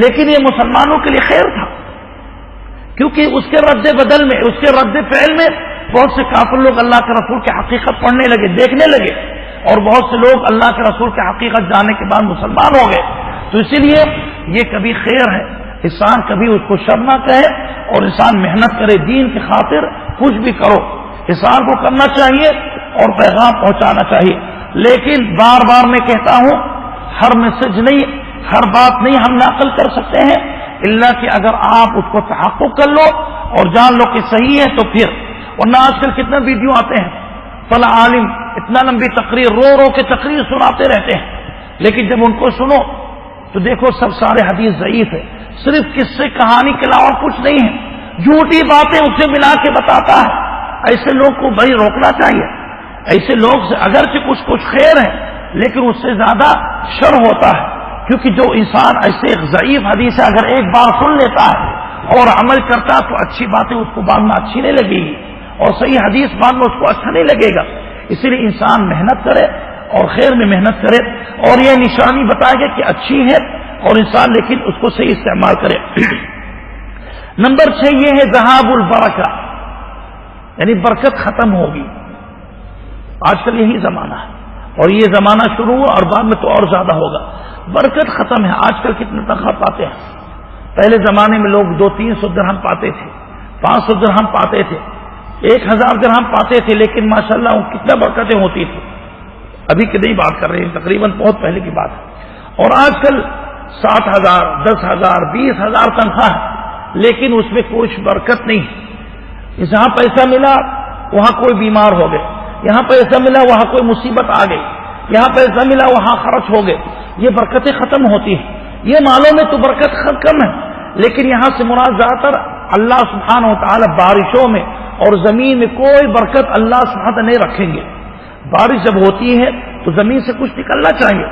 لیکن یہ مسلمانوں کے لیے خیر تھا، کیونکہ اس کے رد بدل میں، اس کے رد فعل میں بہت سے کافر لوگ اللہ کے رسول کی حقیقت پڑھنے لگے، دیکھنے لگے، اور بہت سے لوگ اللہ کے رسول کی حقیقت جاننے کے بعد مسلمان ہو گئے۔ تو اسی لیے یہ کبھی خیر ہے انسان کبھی اس کو شر نہ کہے اور انسان محنت کرے، دین کی خاطر کچھ بھی کرو، انسان کو کرنا چاہیے اور پیغام پہنچانا چاہیے۔ لیکن بار بار میں کہتا ہوں، ہر میسج نہیں، ہر بات نہیں ہم نقل کر سکتے ہیں، الا کہ اگر آپ اس کو تحقق کر لو اور جان لو کہ صحیح ہے تو پھر۔ ورنہ آج کل کتنا ویڈیو آتے ہیں، فلاں عالم اتنا لمبی تقریر رو رو کے تقریر سناتے رہتے ہیں، لیکن جب ان کو سنو تو دیکھو سب سارے حدیث ضعیف ہے، صرف قصے کہانی کے علاوہ کچھ نہیں ہے، جھوٹی باتیں اس سے ملا کے بتاتا ہے۔ ایسے لوگ کو بھائی روکنا چاہیے، ایسے لوگ سے اگرچہ کچھ خیر ہے لیکن اس سے زیادہ شر ہوتا ہے، کیونکہ جو انسان ایسے ضعیف حدیث ہے اگر ایک بار سن لیتا ہے اور عمل کرتا تو اچھی باتیں اس کو بعد میں اچھی نہیں لگے گی اور صحیح حدیث بعد میں اس کو اچھا نہیں لگے گا۔ اسی لیے انسان محنت کرے اور خیر میں محنت کرے، اور یہ نشانی بتائے گا کہ اچھی ہے اور انسان لیکن اس کو صحیح استعمال کرے۔ نمبر 6 یہ ہے ذہاب البرکہ، یعنی برکت ختم ہوگی۔ آج کل یہی زمانہ ہے اور یہ زمانہ شروع ہوا اور بعد میں تو اور زیادہ ہوگا، برکت ختم ہے۔ آج کل کتنے تنخواہ پاتے ہیں؟ پہلے زمانے میں لوگ 200-300 درہم پاتے تھے، 500 درہم پاتے تھے، 1000 درہم پاتے تھے، لیکن ماشاءاللہ وہ کتنا برکتیں ہوتی تھی۔ ابھی کی نہیں بات کر رہے ہیں، تقریباً بہت پہلے کی بات ہے۔ اور آج کل 60,000 10,000 20,000 تنخواہ ہے، لیکن اس میں کچھ برکت نہیں ہے۔ جہاں پیسہ ملا وہاں کوئی بیمار ہو گئے، یہاں پیسہ ملا وہاں کوئی مصیبت آ گئی، یہاں پیسہ ملا وہاں خرچ ہو گئے، یہ برکتیں ختم ہوتی ہیں۔ یہ مالوں میں تو برکت کم ہے، لیکن یہاں سے مراد زیادہ تر اللہ سبحانہ و تعالی بارشوں میں اور زمین میں کوئی برکت اللہ سبحانہ نہیں رکھیں گے۔ بارش جب ہوتی ہے تو زمین سے کچھ نکلنا چاہیے،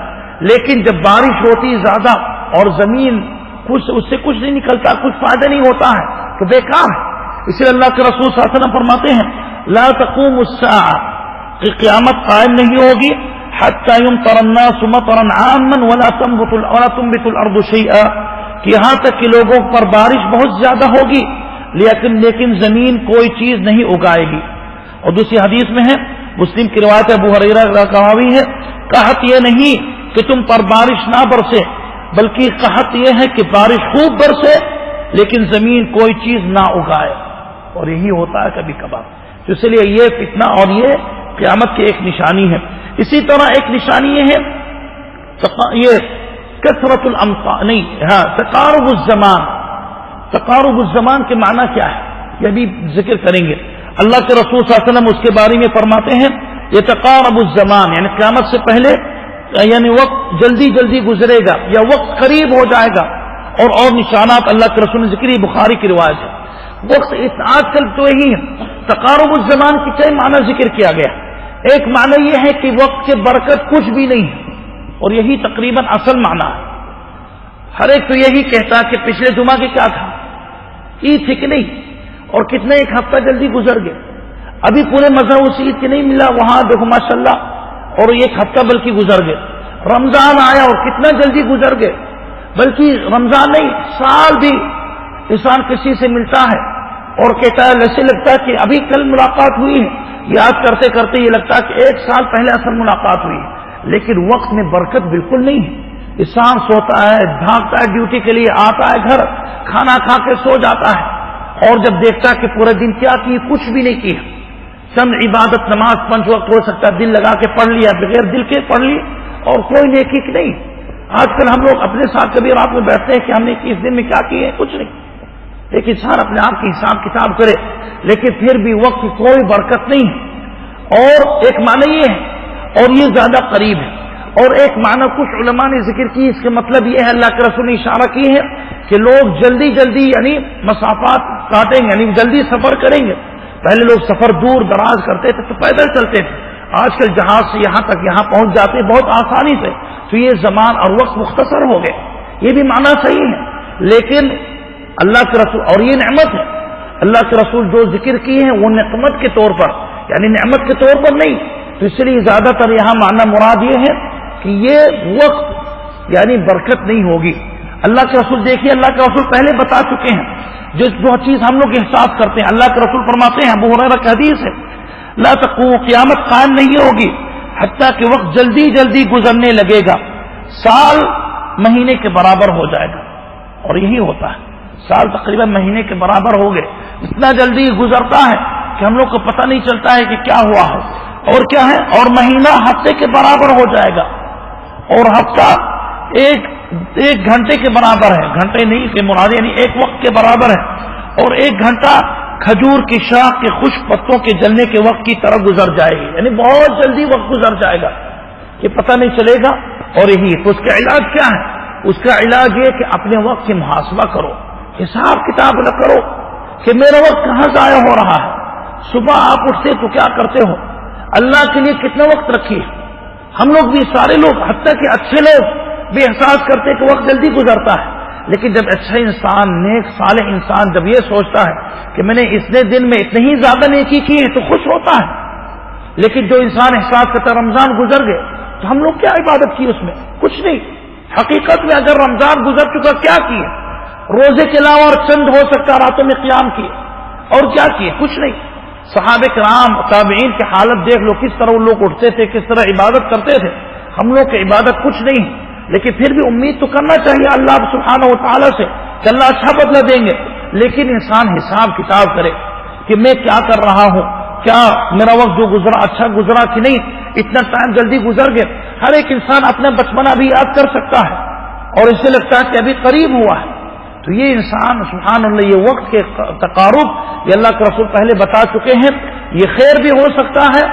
لیکن جب بارش ہوتی زیادہ اور زمین اس سے کچھ نہیں نکلتا، کچھ فائدہ نہیں ہوتا ہے تو بیکار ہے۔ اسی لیے اللہ کے رسول صلی اللہ علیہ وسلم فرماتے ہیں لا تقوم الساعة، کہ قیامت قائم نہیں ہوگی حتی یمطر الناس مطرا عاما ولا تنبت الارض شیئا، کہ یہاں تک کہ لوگوں پر بارش بہت زیادہ ہوگی لیکن زمین کوئی چیز نہیں اگائے گی۔ اور دوسری حدیث میں ہے، مسلم کی روایت ابو ہریرہ کا راوی ہے، قحط یہ نہیں کہ تم پر بارش نہ برسے، بلکہ قحط یہ ہے کہ بارش خوب برسے لیکن زمین کوئی چیز نہ اگائے، اور یہی ہوتا ہے کبھی کبھار۔ تو اس لیے یہ فتنہ اور یہ قیامت کی ایک نشانی ہے۔ اسی طرح ایک نشانی یہ ہے یہ کثرت الامطار، نہیں ہاں تقارب الزمان۔ تقارب الزمان کے معنی کیا ہے یہ بھی ذکر کریں گے۔ اللہ کے رسول صلی اللہ علیہ وسلم اس کے بارے میں فرماتے ہیں یہ تقارب الزمان، یعنی قیامت سے پہلے یعنی وقت جلدی جلدی گزرے گا یا وقت قریب ہو جائے گا، اور نشانات اللہ کے رسول نے ذکر، بخاری کی روایت ہے۔ وقت آج کل تو یہی ہے، تقارب الزمان کی کئی معنی ذکر کیا گیا۔ ایک معنی یہ ہے کہ وقت کے برکت کچھ بھی نہیں ہے، اور یہی تقریباً اصل معنی ہے۔ ہر ایک تو یہی کہتا کہ پچھلے جمعہ کے کیا تھا، عید تھی کہ نہیں، اور کتنے ایک ہفتہ جلدی گزر گئے، ابھی پورے مذہب اس عید کے نہیں ملا، وہاں دیکھو ماشاءاللہ اور ایک ہفتہ بلکہ گزر گئے۔ رمضان آیا اور کتنا جلدی گزر گئے، بلکہ رمضان نہیں سال بھی انسان کسی سے ملتا ہے اور کہتا ہے ایسے لگتا ہے کہ ابھی کل ملاقات ہوئی ہے، یاد کرتے کرتے یہ لگتا ہے کہ 1 سال پہلے اصل ملاقات ہوئی ہے۔ لیکن وقت میں برکت بالکل نہیں ہے، انسان سوتا ہے، بھاگتا ہے ڈیوٹی کے لیے، آتا ہے گھر کھانا کھا کے سو جاتا ہے، اور جب دیکھتا ہے کہ پورے دن کیا کی، کچھ بھی نہیں کیا، چند عبادت نماز 5 وقت ہو سکتا ہے دل لگا کے پڑھ لیا، بغیر دل کے پڑھ لی، اور کوئی نیکی نہیں۔ آج کل ہم لوگ اپنے ساتھ کبھی رات میں بیٹھتے ہیں کہ ہم نے اس دن میں کیا کیے، کچھ نہیں۔ ایک انسان اپنے آپ کی حساب کتاب کرے، لیکن پھر بھی وقت کی کوئی برکت نہیں ہے۔ اور ایک معنی یہ ہے، اور یہ زیادہ قریب ہے، اور ایک معنی کچھ علماء نے ذکر کی، اس کے مطلب یہ ہے اللہ کے رسول نے اشارہ کی ہے کہ لوگ جلدی جلدی یعنی مسافات کاٹیں گے، یعنی جلدی سفر کریں گے۔ پہلے لوگ سفر دور دراز کرتے تھے تو پیدل چلتے تھے، آج کل جہاز سے یہاں تک یہاں پہنچ جاتے بہت آسانی سے، تو یہ زمان اور وقت مختصر ہو گئے۔ یہ بھی معنی صحیح ہے، لیکن اللہ کے رسول، اور یہ نعمت ہے، اللہ کے رسول جو ذکر کی ہے وہ نعمت کے طور پر، یعنی نعمت کے طور پر نہیں، تو اس لیے زیادہ تر یہاں معنی مراد یہ ہے کہ یہ وقت یعنی برکت نہیں ہوگی۔ اللہ کے رسول دیکھیے، اللہ کے رسول پہلے بتا چکے ہیں جو چیز ہم لوگ احساس کرتے ہیں۔ اللہ کے رسول فرماتے ہیں، ابو ہریرہ کی حدیث ہے، لا تقوم، قیامت قائم نہیں ہوگی حتیٰ کہ وقت جلدی جلدی گزرنے لگے گا، سال مہینے کے برابر ہو جائے گا۔ اور یہی ہوتا ہے. سال تقریباً مہینے کے برابر ہو گئے. اتنا جلدی گزرتا ہے کہ ہم لوگ کو پتہ نہیں چلتا ہے کہ کیا ہوا ہے اور کیا ہے. اور مہینہ ہفتے کے برابر ہو جائے گا اور ہفتہ ایک گھنٹے کے برابر ہے. گھنٹے نہیں کہ مراد یعنی ایک وقت کے برابر ہے. اور ایک گھنٹہ کھجور کی شاخ کے خشک پتوں کے جلنے کے وقت کی طرح گزر جائے گی. یعنی بہت جلدی وقت گزر جائے گا کہ پتہ نہیں چلے گا. اور یہی تو اس کا علاج کیا ہے؟ اس کا علاج یہ کہ اپنے وقت کی محاسبہ کرو, حساب کتاب نہ کرو کہ میرا وقت کہاں ضائع ہو رہا ہے. صبح آپ اٹھتے تو کیا کرتے ہو؟ اللہ کے لیے کتنا وقت رکھیے. ہم لوگ بھی سارے لوگ حتیٰ کہ اچھے لوگ بھی احساس کرتے کہ وقت جلدی گزرتا ہے. لیکن جب اچھا انسان, نیک صالح انسان جب یہ سوچتا ہے کہ میں نے اتنے دن میں اتنی ہی زیادہ نیکی کی ہے تو خوش ہوتا ہے. لیکن جو انسان احساس کرتا ہے رمضان گزر گئے تو ہم لوگ کیا عبادت کی, اس میں کچھ نہیں. حقیقت میں اگر رمضان گزر چکا کیا کیے؟ روزے کے علاوہ اور چند ہو سکتا راتوں میں قیام کیے اور کیا کیے؟ کچھ نہیں. صحابہ کرام تابعین کی حالت دیکھ لو, کس طرح وہ لوگ اٹھتے تھے, کس طرح عبادت کرتے تھے. ہم لوگ کی عبادت کچھ نہیں ہے, لیکن پھر بھی امید تو کرنا چاہیے اللہ سبحانہ و تعالیٰ سے کہ اللہ اچھا بدلہ دیں گے. لیکن انسان حساب کتاب کرے کہ میں کیا کر رہا ہوں, کیا میرا وقت جو گزرا اچھا گزرا کہ نہیں, اتنا ٹائم جلدی گزر گئے. ہر ایک انسان اپنا بچپنا بھی یاد کر سکتا ہے اور اسے لگتا ہے کہ ابھی قریب ہوا ہے. تو یہ انسان سبحان اللہ, یہ وقت کے تقارب یہ اللہ کے رسول پہلے بتا چکے ہیں, یہ خیر بھی ہو سکتا ہے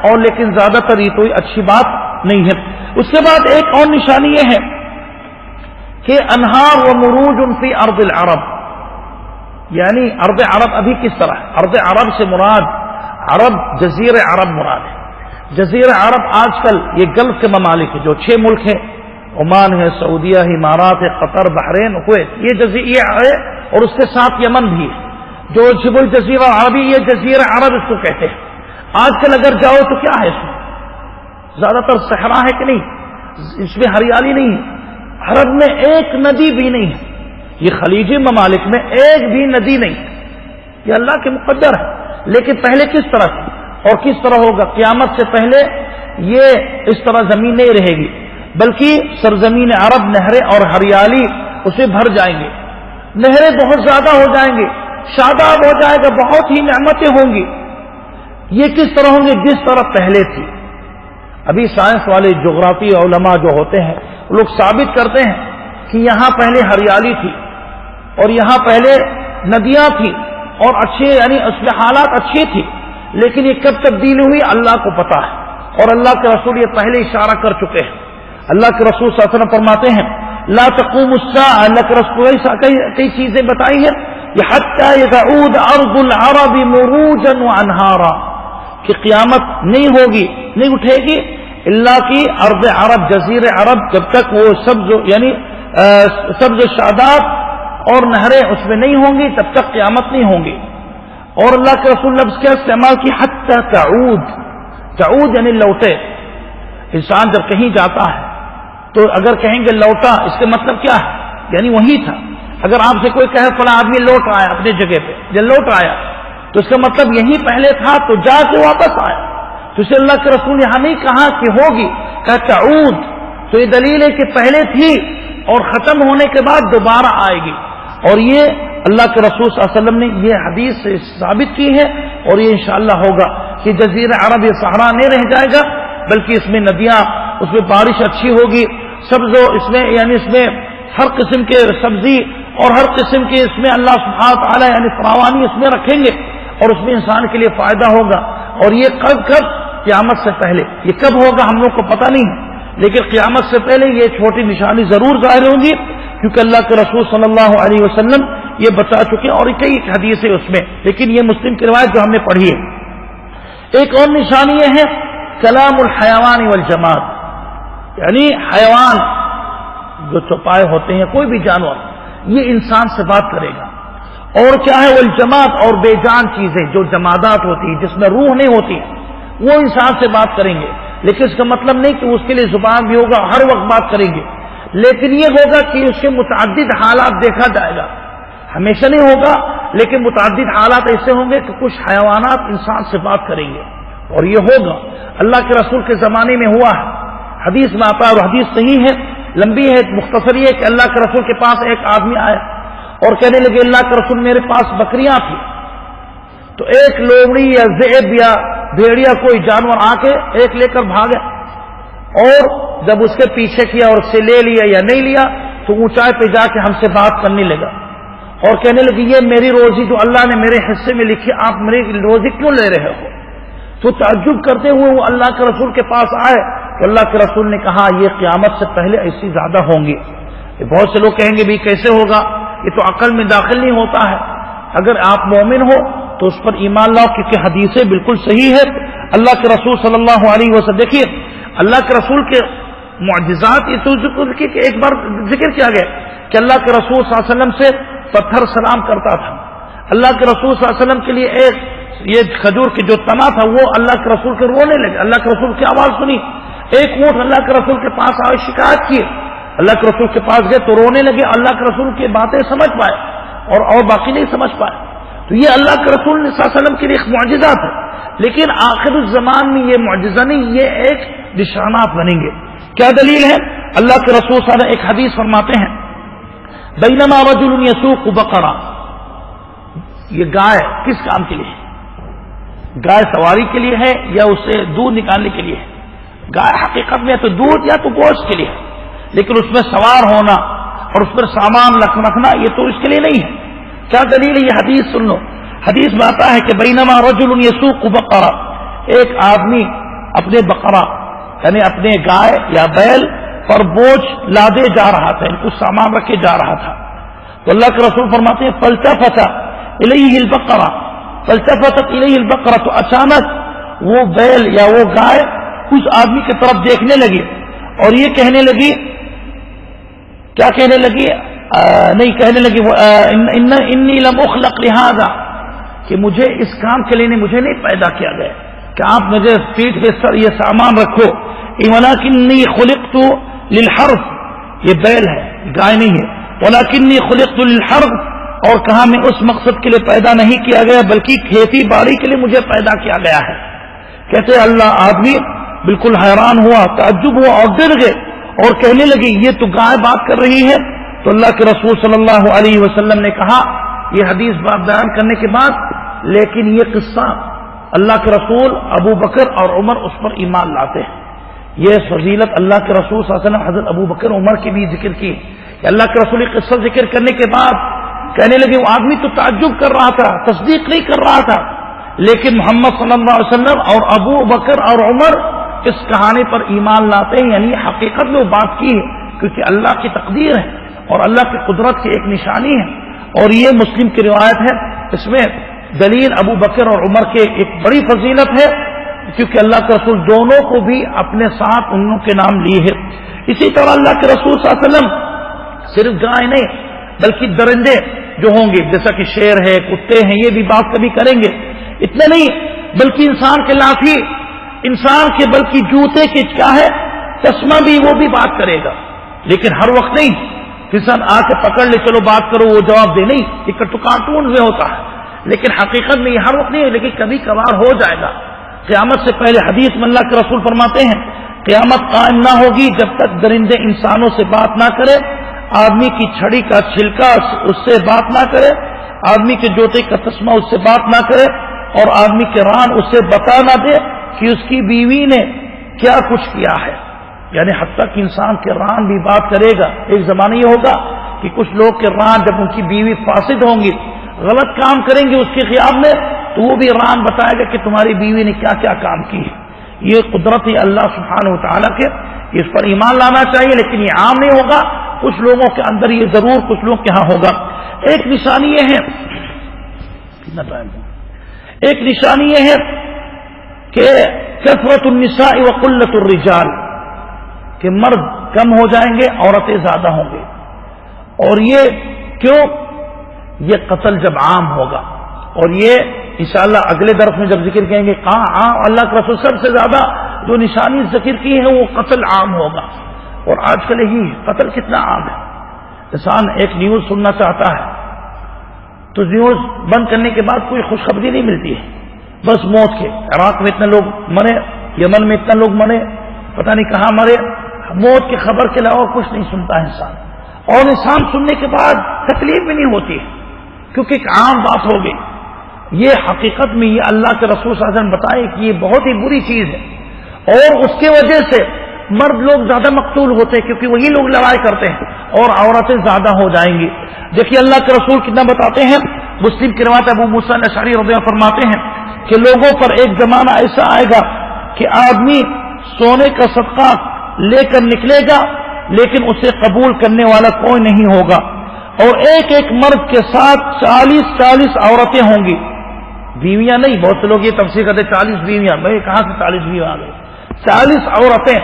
اور لیکن زیادہ تر یہ کوئی اچھی بات نہیں ہے. اس کے بعد ایک اور نشانی یہ ہے کہ انہار و مروج فی ارض العرب, یعنی ارض عرب ابھی کس طرح ہے؟ ارض عرب سے مراد عرب جزیر عرب مراد ہے. جزیر عرب آج کل یہ گلف کے ممالک ہیں جو 6 ملک ہیں, عمان ہے, سعودیہ, امارات ہے, قطر, بحرین, کویت, یہ جزیرہ ہے اور اس کے ساتھ یمن بھی ہے. جو شبہ الجزیرہ عربی یہ جزیرہ عرب اس کو کہتے ہیں. آج کل اگر جاؤ تو کیا ہے اس میں؟ زیادہ تر صحرا ہے کہ نہیں, اس میں ہریالی نہیں ہے. عرب میں ایک ندی بھی نہیں ہے. یہ خلیجی ممالک میں ایک بھی ندی نہیں ہے. یہ اللہ کے مقدر ہے. لیکن پہلے کس طرح تھی اور کس طرح ہوگا؟ قیامت سے پہلے یہ اس طرح زمین نہیں رہے گی, بلکہ سرزمین عرب نہریں اور ہریالی اسے بھر جائیں گے. نہریں بہت زیادہ ہو جائیں گے, شاداب ہو جائے گا, بہت ہی نعمتیں ہوں گی. یہ کس طرح ہوں گے؟ جس طرح پہلے تھی. ابھی سائنس والے جغرافی علماء جو ہوتے ہیں وہ لوگ ثابت کرتے ہیں کہ یہاں پہلے ہریالی تھی اور یہاں پہلے ندیاں تھی اور اچھے یعنی اس میں حالات اچھی تھی. لیکن یہ کب تبدیل ہوئی اللہ کو پتا ہے اور اللہ کے رسول یہ پہلے اشارہ کر چکے ہیں. اللہ کے رسول صلی اللہ علیہ وسلم فرماتے ہیں لا تقوم الساعة, اللہ کے رسول کئی چیزیں بتائی ہیں, یہ حتی یعود ارض العرب مروجا وانہارا, کہ قیامت نہیں ہوگی, نہیں اٹھے گی اللہ کی ارض عرب جزیر عرب جب تک وہ سبز یعنی سبز شاداب اور نہریں اس میں نہیں ہوں گی تب تک قیامت نہیں ہوں گی. اور اللہ کے رسول لفظ کیا استعمال کی؟ حتی تعود. تعود یعنی لوٹے. انسان جب کہیں جاتا ہے تو اگر کہیں گے لوٹا, اس کا مطلب کیا ہے؟ یعنی وہی تھا. اگر آپ سے کوئی کہے فلاں آدمی لوٹ آیا اپنی جگہ پہ, جب لوٹ آیا تو اس کا مطلب یہی پہلے تھا تو جا کے واپس آیا. تو اسے اللہ کے رسول نے یہاں نہیں کہا کہ ہوگی, کہا تعود. تو یہ دلیل ہے کہ پہلے تھی اور ختم ہونے کے بعد دوبارہ آئے گی. اور یہ اللہ کے رسول صلی اللہ علیہ وسلم نے یہ حدیث سے ثابت کی ہے اور یہ انشاءاللہ ہوگا کہ جزیرہ عرب یہ صحرا نہیں رہ جائے گا بلکہ اس میں ندیاں, اس میں بارش اچھی ہوگی, سبز اس میں یعنی اس میں ہر قسم کے سبزی اور ہر قسم کے اس میں اللہ سبحانہ تعالی یعنی فراوانی اس میں رکھیں گے اور اس میں انسان کے لیے فائدہ ہوگا. اور یہ کب قیامت سے پہلے. یہ کب ہوگا ہم لوگ کو پتہ نہیں ہے, لیکن قیامت سے پہلے یہ چھوٹی نشانی ضرور ظاہر ہوگی کیونکہ اللہ کے رسول صلی اللہ علیہ وسلم یہ بتا چکے اور کئی حدیث ہے اس میں. لیکن یہ مسلم کی روایت جو ہم نے پڑھی ہے. ایک اور نشانی یہ ہے کلام الحیوان والجماد, یعنی حیوان جو چوپائے ہوتے ہیں کوئی بھی جانور یہ انسان سے بات کرے گا. اور کیا ہے والجماد, اور بے جان چیزیں جو جمادات ہوتی ہیں جس میں روح نہیں ہوتی وہ انسان سے بات کریں گے. لیکن اس کا مطلب نہیں کہ اس کے لیے زبان بھی ہوگا, ہر وقت بات کریں گے, لیکن یہ ہوگا کہ اس کے متعدد حالات دیکھا جائے گا. ہمیشہ نہیں ہوگا لیکن متعدد حالات ایسے ہوں گے کہ کچھ حیوانات انسان سے بات کریں گے. اور یہ ہوگا اللہ کے رسول کے زمانے میں ہوا ہے. حدیث میں آتا ہے اور حدیث صحیح ہے لمبی ہے، مختصر یہ کہ اللہ کے رسول کے پاس ایک آدمی آیا اور کہنے لگے اللہ کے رسول میرے پاس بکریاں تھی، تو ایک لومڑی یا ذئب یا بھیڑیا کوئی جانور آ کے ایک لے کر بھاگا، اور جب اس کے پیچھے کیا اور اس سے لے لیا یا نہیں لیا تو اونچائی پہ جا کے ہم سے بات کرنے لگا اور کہنے لگی یہ میری روزی جو اللہ نے میرے حصے میں لکھی، آپ میری روزی کیوں لے رہے ہو؟ تو تعجب کرتے ہوئے وہ اللہ کے رسول کے پاس آئے تو اللہ کے رسول نے کہا یہ قیامت سے پہلے ایسی زیادہ ہوں گی۔ بہت سے لوگ کہیں گے بھی کیسے ہوگا، یہ تو عقل میں داخل نہیں ہوتا ہے۔ اگر آپ مومن ہو تو اس پر ایمان لاؤ، کیونکہ حدیثیں بالکل صحیح ہے۔ اللہ کے رسول صلی اللہ علیہ وسلم، دیکھیے اللہ کے رسول کے معجزات، یہ تو ذکر کی کہ ایک بار ذکر کیا گیا کہ اللہ کے رسول صلی اللہ علیہ وسلم سے پتھر سلام کرتا تھا۔ اللہ کے رسول صلی اللہ علیہ وسلم کے لیے ایک یہ کھجور کی جو تنا تھا وہ اللہ کے رسول کے رونے لگے، اللہ کے رسول کی آواز سنی۔ ایک اونٹ اللہ کے رسول کے پاس آئے، شکایت کی، اللہ کے رسول کے پاس گئے تو رونے لگے، اللہ کے رسول کی باتیں سمجھ پائے اور باقی نہیں سمجھ پائے۔ تو یہ اللہ کے رسول صلی اللہ علیہ وسلم کے لیے ایک معجزات ہے، لیکن آخر الزمان میں یہ معجزہ نہیں، یہ ایک نشانات بنیں گے۔ کیا دلیل ہے؟ اللہ کے رسول صلی اللہ علیہ وسلم ایک حدیث فرماتے ہیں بینما رجل یسوق بقرہ، یہ گائے کس کام کے لیے ہے؟ گائے سواری کے لیے ہے یا اسے دودھ نکالنے کے لیے ہے؟ گائے حقیقت میں تو دودھ یا تو گوشت کے لیے ہے، لیکن اس میں سوار ہونا اور اس پر سامان رکھنا یہ تو اس کے لیے نہیں ہے۔ کیا دلیل ہے؟ یہ حدیث سن لو، حدیث میں آتا ہے کہ بینما رجل یسوق بقرہ، ایک آدمی اپنے بقرہ یعنی اپنے گائے یا بیل پر بوجھ لادے جا رہا تھا، کچھ سامان رکھے جا رہا تھا، تو اللہ کے رسول فرماتے ہیں فالتفت الیہ البقرہ، فالتفتت الیہ البقرہ، تو اچانک وہ بیل یا وہ گائے اس آدمی کی طرف دیکھنے لگی اور یہ کہنے لگی، کیا کہنے لگی؟ نہیں کہنے لگی انی لم اخلق لہذا، کہ مجھے اس کام کے لیے مجھے نہیں پیدا کیا گیا کہ آپ مجھے پیٹھ پہ سر یہ سامان رکھو، ولکنی خلقت للحرث، یہ بیل ہے گائے نہیں ہے، ولکنی خلقت للحرث، اور کہا میں اس مقصد کے لیے پیدا نہیں کیا گیا بلکہ کھیتی باڑی کے لیے مجھے پیدا کیا گیا ہے۔ کہتے اللہ آدمی بالکل حیران ہوا، تعجب ہوا اور ڈر گئے اور کہنے لگی یہ تو گائے بات کر رہی ہے۔ تو اللہ کے رسول صلی اللہ علیہ وسلم نے کہا یہ حدیث بات بیان کرنے کے بعد، لیکن یہ قصہ اللہ کے رسول ابو بکر اور عمر اس پر ایمان لاتے ہیں۔ یہ فضیلت اللہ کے رسول صلی اللہ علیہ وسلم حضرت ابو بکر عمر کی بھی ذکر کی کہ اللہ کے رسول کی قصہ ذکر کرنے کے بعد کہنے لگے وہ آدمی تو تعجب کر رہا تھا، تصدیق نہیں کر رہا تھا، لیکن محمد صلی اللہ علیہ وسلم اور ابو بکر اور عمر اس کہانی پر ایمان لاتے ہیں، یعنی حقیقت میں وہ بات کی ہے، کیونکہ اللہ کی تقدیر ہے اور اللہ کی قدرت کی ایک نشانی ہے۔ اور یہ مسلم کی روایت ہے، اس میں دلیل ابو بکر اور عمر کے ایک بڑی فضیلت ہے، کیونکہ اللہ کے رسول دونوں کو بھی اپنے ساتھ انہوں کے نام لیے ہیں۔ اسی طرح اللہ کے رسول صلی اللہ علیہ وسلم صرف گائے نہیں بلکہ درندے جو ہوں گے جیسا کہ شیر ہے، کتے ہیں، یہ بھی بات کبھی کریں گے، اتنے نہیں بلکہ انسان کے لاٹھی، انسان کے بلکہ جوتے کے کیا ہے چشمہ بھی، وہ بھی بات کرے گا، لیکن ہر وقت نہیں۔ انسان آ کے پکڑ لے چلو بات کرو وہ جواب دے، نہیں، یہ تو کارٹون میں ہوتا ہے، لیکن حقیقت میں یہ ہر وقت نہیں ہے، لیکن کبھی کبھار ہو جائے گا۔ قیامت سے پہلے حدیث میں اللہ کے رسول فرماتے ہیں قیامت قائم نہ ہوگی جب تک درندے انسانوں سے بات نہ کرے، آدمی کی چھڑی کا چھلکا اس سے بات نہ کرے، آدمی کے جوتے کا تسمہ اس سے بات نہ کرے، اور آدمی کے ران اس سے بتا نہ دے کہ اس کی بیوی نے کیا کچھ کیا ہے، یعنی حتیٰ کہ انسان کے ران بھی بات کرے گا۔ ایک زمانہ یہ ہوگا کہ کچھ لوگ کے ران جب ان کی بیوی فاسد ہوں گی، غلط کام کریں گے اس کے خیال میں، تو وہ بھی ران بتائے گا کہ تمہاری بیوی نے کیا کیا کام کی ہے۔ یہ قدرت ہے اللہ سبحانہ وتعالیٰ کے، اس پر ایمان لانا چاہیے، لیکن یہ عام نہیں ہوگا، کچھ لوگوں کے اندر یہ ضرور کچھ لوگ کے ہاں ہوگا۔ ایک نشانی یہ ہے، ایک نشانی یہ ہے کہ کثرت النساء وقلت الرجال، کہ مرد کم ہو جائیں گے، عورتیں زیادہ ہوں گے۔ اور یہ کیوں؟ یہ قتل جب عام ہوگا، اور یہ انشاءاللہ اگلے درس میں جب ذکر کریں گے کہاں اللہ کے رسول سب سے زیادہ جو نشانی ذکر کی ہے وہ قتل عام ہوگا۔ اور آج کل ہی قتل کتنا عام ہے، انسان ایک نیوز سننا چاہتا ہے تو نیوز بند کرنے کے بعد کوئی خوشخبری نہیں ملتی ہے، بس موت کے، عراق میں اتنے لوگ مرے، یمن میں اتنے لوگ مرے، پتہ نہیں کہاں مرے، موت کی خبر کے علاوہ کچھ نہیں سنتا انسان، اور انسان سننے کے بعد تکلیف بھی نہیں ہوتی کیونکہ ایک عام بات ہو گئی۔ یہ حقیقت میں یہ اللہ کے رسول صلی اللہ علیہ وسلم بتائے کہ یہ بہت ہی بری چیز ہے، اور اس کی وجہ سے مرد لوگ زیادہ مقتول ہوتے ہیں کیونکہ وہی لوگ لڑائی کرتے ہیں، اور عورتیں زیادہ ہو جائیں گی۔ دیکھیے اللہ کے رسول کتنا بتاتے ہیں، مسلم کی روایت ابو موسیٰ الاشعری رضی اللہ عنہ فرماتے ہیں کہ لوگوں پر ایک زمانہ ایسا آئے گا کہ آدمی سونے کا صدقہ لے کر نکلے گا لیکن اسے قبول کرنے والا کوئی نہیں ہوگا، اور ایک ایک مرد کے ساتھ 40 عورتیں ہوں گی، بیویاں نہیں۔ بہت سے لوگ یہ تفسیر کرتے 40 بیویاں، بھائی کہاں سے 40 بیویاں آ گئی؟ 40 عورتیں،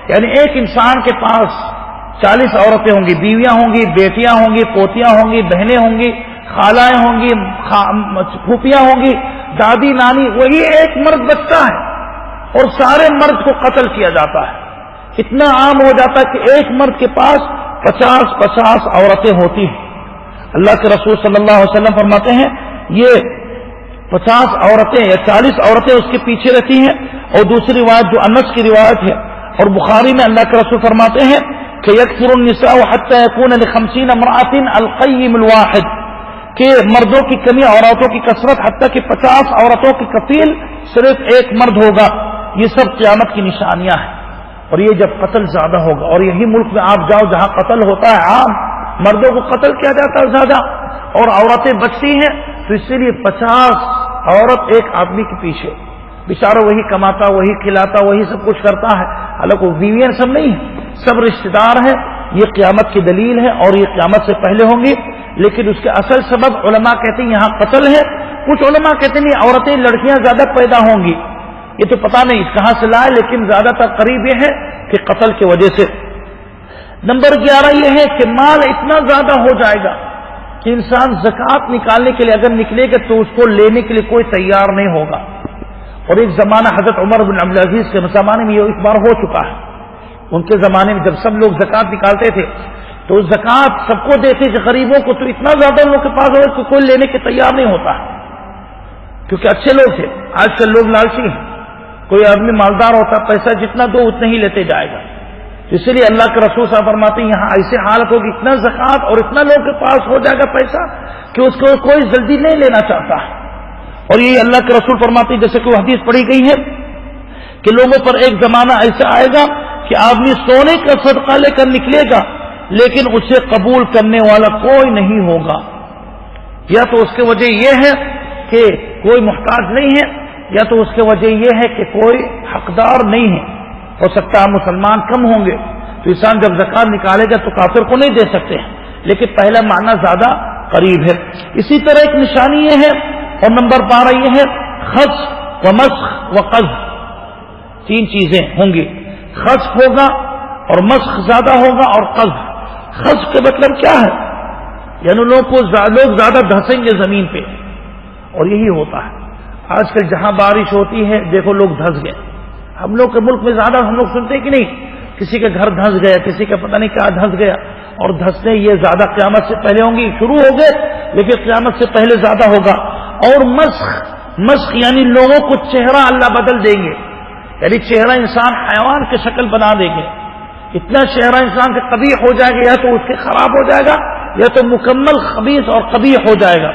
یعنی ایک انسان کے پاس 40 عورتیں ہوں گی، بیویاں ہوں گی، بیٹیاں ہوں گی، پوتیاں ہوں گی، بہنیں ہوں گی، خالائیں ہوں گی، پھوپھیاں ہوں گی، دادی نانی، وہی ایک مرد بچتا ہے اور سارے مرد کو قتل کیا جاتا ہے۔ اتنا عام ہو جاتا ہے کہ ایک مرد کے پاس 50 عورتیں ہوتی ہیں۔ اللہ کے رسول صلی اللہ علیہ وسلم فرماتے ہیں یہ 50 عورتیں یا 40 عورتیں اس کے پیچھے رہتی ہیں۔ اور دوسری روایت جو انس کی روایت ہے اور بخاری میں اللہ کے رسول فرماتے ہیں کہ یکثر النساء حتى يكون ل50 امرأة القيم الواحد، کہ مردوں کی کمی عورتوں کی کثرت حتیٰ کہ 50 عورتوں کی کفیل صرف ایک مرد ہوگا۔ یہ سب قیامت کی نشانیاں ہیں، اور یہ جب قتل زیادہ ہوگا، اور یہی ملک میں آپ جاؤ جہاں قتل ہوتا ہے عام، مردوں کو قتل کیا جاتا ہے زیادہ اور عورتیں بچتی ہیں، تو اسی لیے 50 عورت ایک آدمی کے پیچھے، بیچارہ وہی کماتا، وہی کھلاتا، وہی سب کچھ کرتا ہے، حالانکہ بیویاں سب نہیں ہیں، سب رشتہ دار ہیں۔ یہ قیامت کی دلیل ہے اور یہ قیامت سے پہلے ہوں گی، لیکن اس کے اصل سبب علماء کہتے ہیں یہاں قتل ہے، کچھ علماء کہتے ہیں عورتیں لڑکیاں زیادہ پیدا ہوں گی، یہ تو پتہ نہیں کہاں سے لائے، لیکن زیادہ تر قریب یہ ہے کہ قتل کی وجہ سے۔ نمبر 11 یہ ہے کہ مال اتنا زیادہ ہو جائے گا کہ انسان زکوٰۃ نکالنے کے لیے اگر نکلے گا تو اس کو لینے کے لیے کوئی تیار نہیں ہوگا۔ اور ایک زمانہ حضرت عمر بن عبدالعزیز کے زمانے میں یہ ایک بار ہو چکا ہے، ان کے زمانے میں جب سب لوگ زکوٰۃ نکالتے تھے تو زکوٰۃ سب کو دیتے تھے، غریبوں کو تو اتنا زیادہ ان لوگوں کے پاس ہو کہ کوئی لینے کے تیار نہیں ہوتا، کیونکہ اچھے لوگ تھے۔ آج کل لوگ لالچی ہیں، کوئی آدمی مالدار ہوتا پیسہ جتنا دو اتنا ہی لیتے جائے گا، اسی لیے اللہ کے رسول صاحب فرماتے ہیں یہاں ایسے حالت ہوگی اتنا زکوٰۃ اور اتنا لوگوں کے پاس ہو جائے گا پیسہ کہ اس کو کوئی جلدی نہیں لینا چاہتا۔ اور یہ اللہ کے رسول فرماتے ہیں جیسے کہ وہ حدیث پڑھی گئی ہے کہ لوگوں پر ایک زمانہ ایسا آئے گا کہ آدمی سونے کا صدقہ لے کر نکلے گا لیکن اسے قبول کرنے والا کوئی نہیں ہوگا، یا تو اس کی وجہ یہ ہے کہ کوئی محتاج نہیں ہے، یا تو اس کی وجہ یہ ہے کہ کوئی حقدار نہیں ہے، ہو سکتا ہے مسلمان کم ہوں گے تو انسان جب زکوٰۃ نکالے گا تو کافر کو نہیں دے سکتے ہیں، لیکن پہلا معنی زیادہ قریب ہے۔ اسی طرح ایک نشانی یہ ہے، اور نمبر 12 یہ ہے خسف و مسخ و قذف، 3 چیزیں ہوں گی، خسف ہوگا اور مسخ زیادہ ہوگا اور قذف۔ خسف کے مطلب کیا ہے؟ یعنی لوگ زیادہ دھسیں گے زمین پہ، اور یہی ہوتا ہے آج کل جہاں بارش ہوتی ہے دیکھو لوگ دھس گئے۔ ہم لوگ کے ملک میں زیادہ ہم لوگ سنتے کہ نہیں کسی کے گھر دھس گیا، کسی کا پتہ نہیں کیا دھس گیا، اور دھسنے یہ زیادہ قیامت سے پہلے ہوں گی، شروع ہو گئے لیکن قیامت سے پہلے زیادہ ہوگا۔ اور مسخ یعنی لوگوں کو چہرہ اللہ بدل دیں گے، یعنی چہرہ انسان حیوان کی شکل بنا دیں گے، اتنا چہرہ انسان کا قبیح ہو جائے گا، یا تو اس کے خراب ہو جائے گا یا تو مکمل خبیث اور قبیح ہو جائے گا۔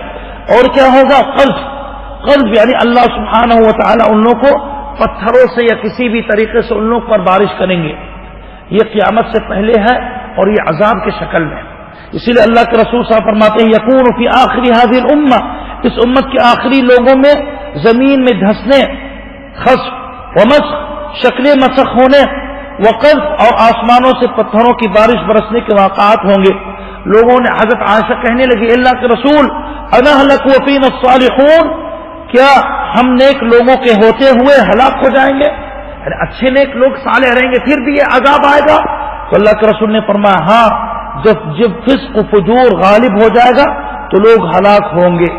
اور کیا ہوگا؟ قذف یعنی اللہ سبحانہ و تعالیٰ ان لوگوں کو پتھروں سے یا کسی بھی طریقے سے ان لوگوں پر بارش کریں گے، یہ قیامت سے پہلے ہے اور یہ عذاب کی شکل میں۔ اسی لیے اللہ کے رسول صاحب فرماتے ہیں یکون فی آخری هذه الامہ، اس امت کے آخری لوگوں میں زمین میں دھسنے، خسف و مسخ شکلیں مسخ ہونے، وقذف اور آسمانوں سے پتھروں کی بارش برسنے کے واقعات ہوں گے۔ لوگوں نے حضرت عائشہ کہنے لگی اللہ کے رسول انہلک وفینا الصالحون، کیا ہم نیک لوگوں کے ہوتے ہوئے ہلاک ہو جائیں گے؟ یعنی اچھے نیک لوگ صالح رہیں گے پھر بھی یہ عذاب آئے گا؟ تو اللہ کے رسول نے فرمایا ہاں، جب فسق و فجور غالب ہو جائے گا تو لوگ ہلاک ہوں گے۔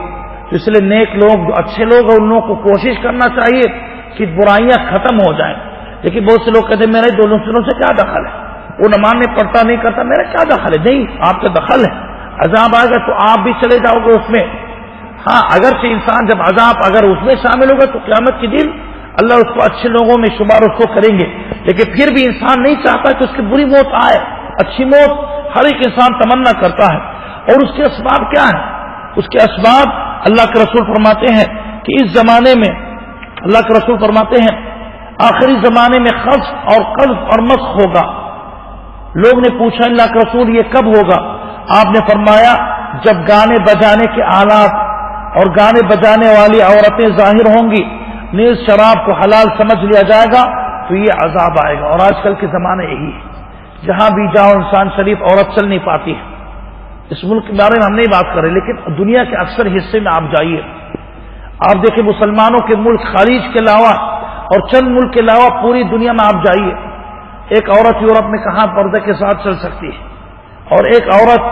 تو اس لیے نیک لوگ جو اچھے لوگ ہیں ان لوگوں کو کوشش کرنا چاہیے کہ برائیاں ختم ہو جائیں، لیکن بہت سے لوگ کہتے ہیں میرے دونوں سے کیا دخل ہے، وہ نماز میں پڑھتا نہیں کرتا، میرا کیا دخل ہے؟ نہیں، آپ کا دخل ہے، عذاب آئے گا تو آپ بھی چلے جاؤ گے اس میں۔ ہاں اگرچہ انسان جب عذاب اگر اس میں شامل ہوگا تو قیامت کے دن اللہ اس کو اچھے لوگوں میں شمار اس کو کریں گے. لیکن پھر بھی انسان نہیں چاہتا کہ اس کی بری موت آئے. اچھی موت ہر ایک انسان تمنا کرتا ہے. اور اس کے اسباب کیا ہیں؟ اس کے اسباب اللہ کے رسول فرماتے ہیں کہ اس زمانے میں اللہ کے رسول فرماتے ہیں آخری زمانے میں خسف اور قذف اور مسخ ہوگا. لوگ نے پوچھا اللہ کے رسول یہ کب ہوگا؟ آپ نے فرمایا جب گانے بجانے کے آلات اور گانے بجانے والی عورتیں ظاہر ہوں گی، نیز شراب کو حلال سمجھ لیا جائے گا تو یہ عذاب آئے گا. اور آج کل کے زمانے یہی ہے، جہاں بھی جاؤ انسان شریف عورت چل نہیں پاتی ہے. اس ملک کے بارے میں ہم نہیں بات کر رہے، لیکن دنیا کے اکثر حصے میں آپ جائیے، آپ دیکھیں مسلمانوں کے ملک خلیج کے علاوہ اور چند ملک کے علاوہ پوری دنیا میں آپ جائیے، ایک عورت یورپ میں کہاں پردے کے ساتھ چل سکتی ہے؟ اور ایک عورت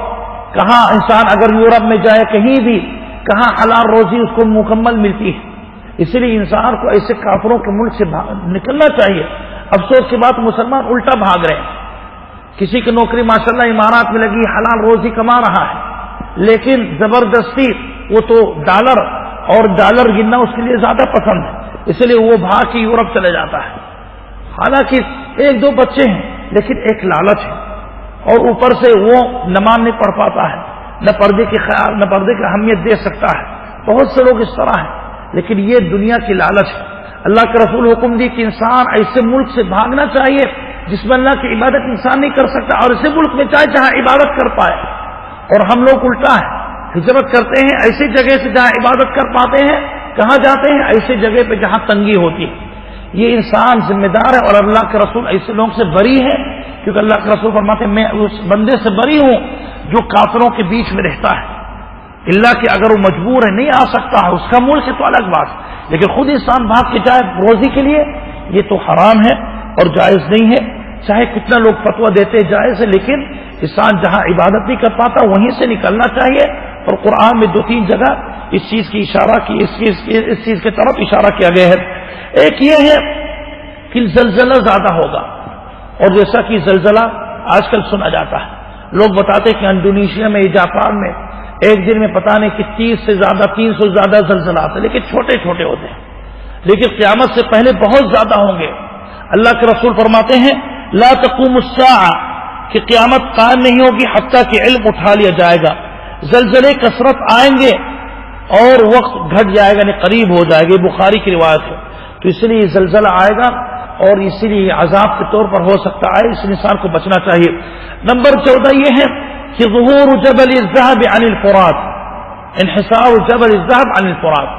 کہاں، انسان اگر یورپ میں جائے کہیں بھی، کہاں حلال روزی اس کو مکمل ملتی ہے؟ اسی لیے انسان کو ایسے کافروں کے ملک سے نکلنا چاہیے. افسوس کی بات مسلمان الٹا بھاگ رہے ہیں. کسی کی نوکری ماشاءاللہ امارات میں لگی، حلال روزی کما رہا ہے، لیکن زبردستی وہ تو ڈالر اور ڈالر گننا اس کے لیے زیادہ پسند ہے، اس لیے وہ بھاگ کے یورپ چلے جاتا ہے. حالانکہ ایک دو بچے ہیں لیکن ایک لالچ ہے، اور اوپر سے وہ نماز نہیں پڑھ پاتا ہے، نہ پردے کی خیال، نہ پردے کی اہمیت دے سکتا ہے. بہت سے لوگ اس طرح ہیں، لیکن یہ دنیا کی لالچ ہے. اللہ کے رسول حکم دی کہ انسان ایسے ملک سے بھاگنا چاہیے جس میں اللہ کی عبادت انسان نہیں کر سکتا، اور ایسے ملک میں چاہے جہاں عبادت کر پائے. اور ہم لوگ الٹا ہے، ہجرت کرتے ہیں ایسی جگہ سے جہاں عبادت کر پاتے ہیں. کہاں جاتے ہیں؟ ایسی جگہ پہ جہاں تنگی ہوتی ہے. یہ انسان ذمہ دار ہے، اور اللہ کے رسول ایسے لوگوں سے بری ہے، کیونکہ اللہ کے رسول فرماتے ہیں میں اس بندے سے بری ہوں جو کافروں کے بیچ میں رہتا ہے. اللہ کہ اگر وہ مجبور ہے نہیں آ سکتا ہے، اس کا ملک ہے تو الگ بات، لیکن خود انسان بھاگ کے جائے روزی کے لیے، یہ تو حرام ہے اور جائز نہیں ہے. چاہے کتنا لوگ فتویٰ دیتے جائز ہے، لیکن انسان جہاں عبادت نہیں کر پاتا وہیں سے نکلنا چاہیے. اور قرآن میں 2-3 جگہ اس چیز کی اشارہ کی، اس چیز کی طرف اشارہ کیا گیا ہے. ایک یہ ہے کہ زلزلہ زیادہ ہوگا، اور جیسا کہ زلزلہ آج کل سنا جاتا ہے، لوگ بتاتے کہ انڈونیشیا میں، جاپان میں ایک دن میں پتہ نہیں کہ 30 سے زیادہ 300 سے زیادہ زلزلہ آتے ہیں، لیکن چھوٹے چھوٹے ہوتے ہیں. لیکن قیامت سے پہلے بہت زیادہ ہوں گے. اللہ کے رسول فرماتے ہیں لا تقوم الساعہ، کہ قیامت قائم نہیں ہوگی حتیٰ کہ علم اٹھا لیا جائے گا. زلزلے کثرت آئیں گے اور وقت گھٹ جائے گا، یعنی قریب ہو جائے گا. بخاری کی روایت ہے. تو اس لیے زلزلہ آئے گا، اور اسی لیے عذاب کے طور پر ہو سکتا ہے، اس انسان کو بچنا چاہیے. نمبر 14 یہ ہے کہ ظہور جبل الذهب عن الفرات، انحسار جبل الذهب عن الفرات.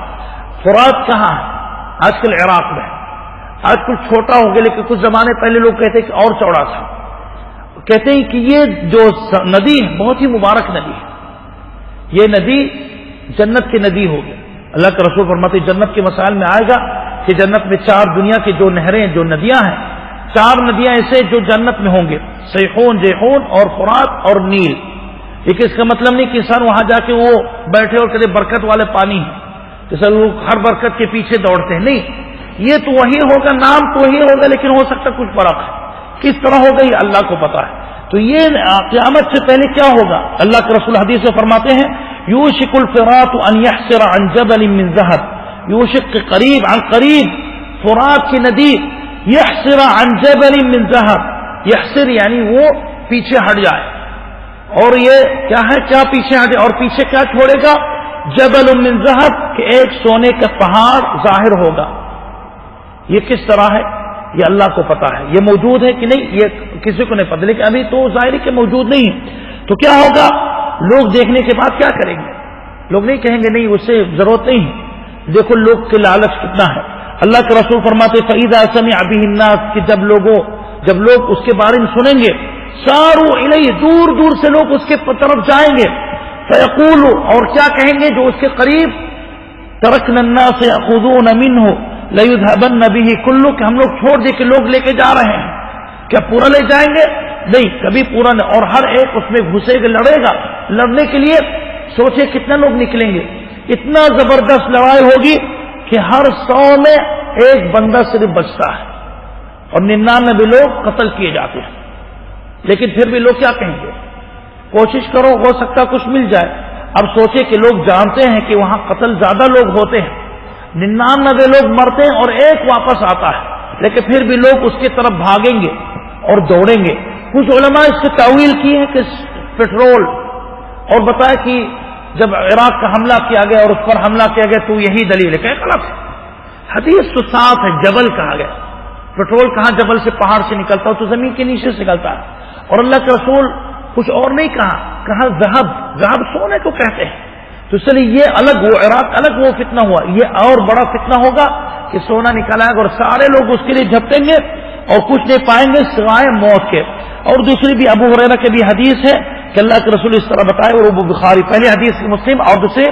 فرات کہاں ہے؟ آج کل عراق میں. آج کل چھوٹا ہو گیا، لیکن کچھ زمانے پہلے لوگ کہتے ہیں کہ اور چوڑا تھا. کہتے ہیں کہ یہ جو ندی ہے بہت ہی مبارک ندی ہے، یہ ندی جنت کی ندی ہوگی. اللہ کے رسول فرماتے ہیں جنت کے مسائل میں آئے گا کہ جنت میں 4 دنیا کی جو نہریں، جو ندیاں ہیں، 4 ندیاں ایسے جو جنت میں ہوں گے، سیحون، جیحون اور فرات اور نیل. لیکن اس کا مطلب نہیں کہ انسان وہاں جا کے وہ بیٹھے اور کہتے برکت والے پانی ہیں، جیسے لوگ ہر برکت کے پیچھے دوڑتے ہیں. نہیں، یہ تو وہی ہوگا، نام تو وہی ہوگا، لیکن ہو سکتا کچھ فرق ہے. کس طرح ہوگا یہ اللہ کو پتا ہے. تو یہ قیامت سے پہلے کیا ہوگا؟ اللہ کے رسول حدیث میں فرماتے ہیں یوشک الفرات ان یحسر عن جبل من ذهب، یوشک کے قریب، عن قریب فرات کی ندی، یحسر عن جبل من ذهب، یحسر یعنی وہ پیچھے ہٹ جائے. اور یہ کیا ہے؟ کیا پیچھے ہٹے؟ اور پیچھے کیا چھوڑے گا؟ جبل من ذهب، کہ ایک سونے کا پہاڑ ظاہر ہوگا. یہ کس طرح ہے؟ یہ اللہ کو پتا ہے. یہ موجود ہے کہ نہیں یہ کسی کو نہیں پتا، لیکن ابھی تو ظاہر کہ موجود نہیں ہے. تو کیا ہوگا؟ لوگ دیکھنے کے بعد کیا کریں گے؟ لوگ نہیں کہیں گے نہیں اس سے ضرورت نہیں ہے. دیکھو لوگ کے لالچ کتنا ہے. اللہ کے رسول فرماتے فَإِذَا سَمِعَ بِهِ النَّاسُ، کہ جب لوگ اس کے بارے میں سنیں گے، ساروا الیہ، دور دور سے لوگ اس کے طرف جائیں گے. فَيَقُولُ، اور کیا کہیں گے جو اس کے قریب؟ تَرَكْنَا النَّاسَ يَأْخُذُونَ مِنْهُ لَيُذْهَبَنَّ بِهِ كُلُّهُ، کہ ہم لوگ چھوڑ دے کہ لوگ لے کے جا رہے ہیں. کیا پورا لے جائیں گے؟ نہیں، کبھی پورا نہیں. اور ہر ایک اس میں گھسے گا، لڑے گا. لڑنے کے لیے سوچے کتنے لوگ نکلیں گے. اتنا زبردست لڑائی ہوگی کہ ہر 100 میں ایک بندہ صرف بچتا ہے، اور 99 لوگ قتل کیے جاتے ہیں. لیکن پھر بھی لوگ کیا کہیں گے؟ کوشش کرو، ہو سکتا کچھ مل جائے. اب سوچے کہ لوگ جانتے ہیں کہ وہاں قتل زیادہ لوگ ہوتے ہیں، 99 لوگ مرتے ہیں اور ایک واپس آتا ہے، لیکن پھر بھی لوگ اس کی طرف بھاگیں گے اور دوڑیں گے۔ کچھ علماء اس سے تعویل کی ہے کہ پیٹرول، اور بتایا کہ جب عراق کا حملہ کیا گیا اور اس پر حملہ کیا گیا تو یہی دلیل ہے کہ غلط ہے۔ حدیث تو صاف ہے، جبل کہا گیا، پیٹرول کہاں جبل سے پہاڑ سے نکلتا ہو تو زمین کے نیچے سے نکلتا ہے، اور اللہ کے رسول کچھ اور نہیں کہا ذہب سونے کو کہتے ہیں، تو اس لیے یہ الگ وہ عراق الگ وہ فتنہ ہوا، یہ اور بڑا فتنہ ہوگا کہ سونا نکالا ہے اور سارے لوگ اس کے لیے جھپٹیں گے اور کچھ نہیں پائیں گے سوائے موت کے۔ اور دوسری بھی ابو ہریرہ کی بھی حدیث ہے کہ اللہ کے رسول اس طرح بتائے، اور وہ بخاری، پہلی حدیث مسلم اور دوسرے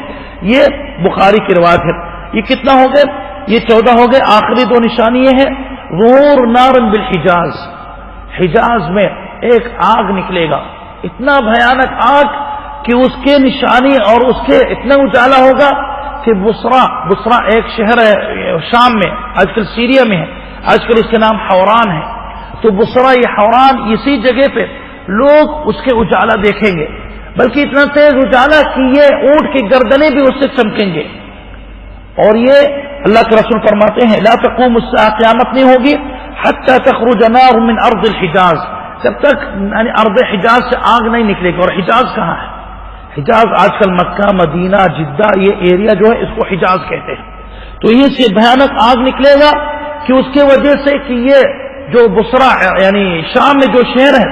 یہ بخاری کی روایت ہے۔ یہ کتنا ہو گئے؟ یہ 14 ہو گئے۔ آخری 2 نشانی یہ ہے، ظہور نار بالحجاز، حجاز میں ایک آگ نکلے گا، اتنا بھیانک آگ کہ اس کے نشانی اور اس کے اتنا اجالا ہوگا کہ بصرہ ایک شہر ہے شام میں، آج کل سیریا میں ہے، آج کل اس کے نام حوران ہے، تو بصرہ یہ حوران اسی جگہ پہ لوگ اس کے اجالا دیکھیں گے، بلکہ اتنا تیز اجالا کہ یہ اونٹ کی گردنیں بھی اس سے چمکیں گے۔ اور یہ اللہ کے رسول فرماتے ہیں لا تقوم الساعہ، قیامت نہیں ہوگی حتی تخرج نار من ارض الحجاز، جب تک یعنی ارض حجاز سے آگ نہیں نکلے گی۔ اور حجاز کہاں ہے؟ حجاز آج کل مکہ، مدینہ، جدہ، یہ ایریا جو ہے اس کو حجاز کہتے ہیں۔ تو یہ سے بھیانک آگ نکلے گا کہ اس کے وجہ سے کہ یہ جو بصرہ یعنی شام میں جو شہر ہے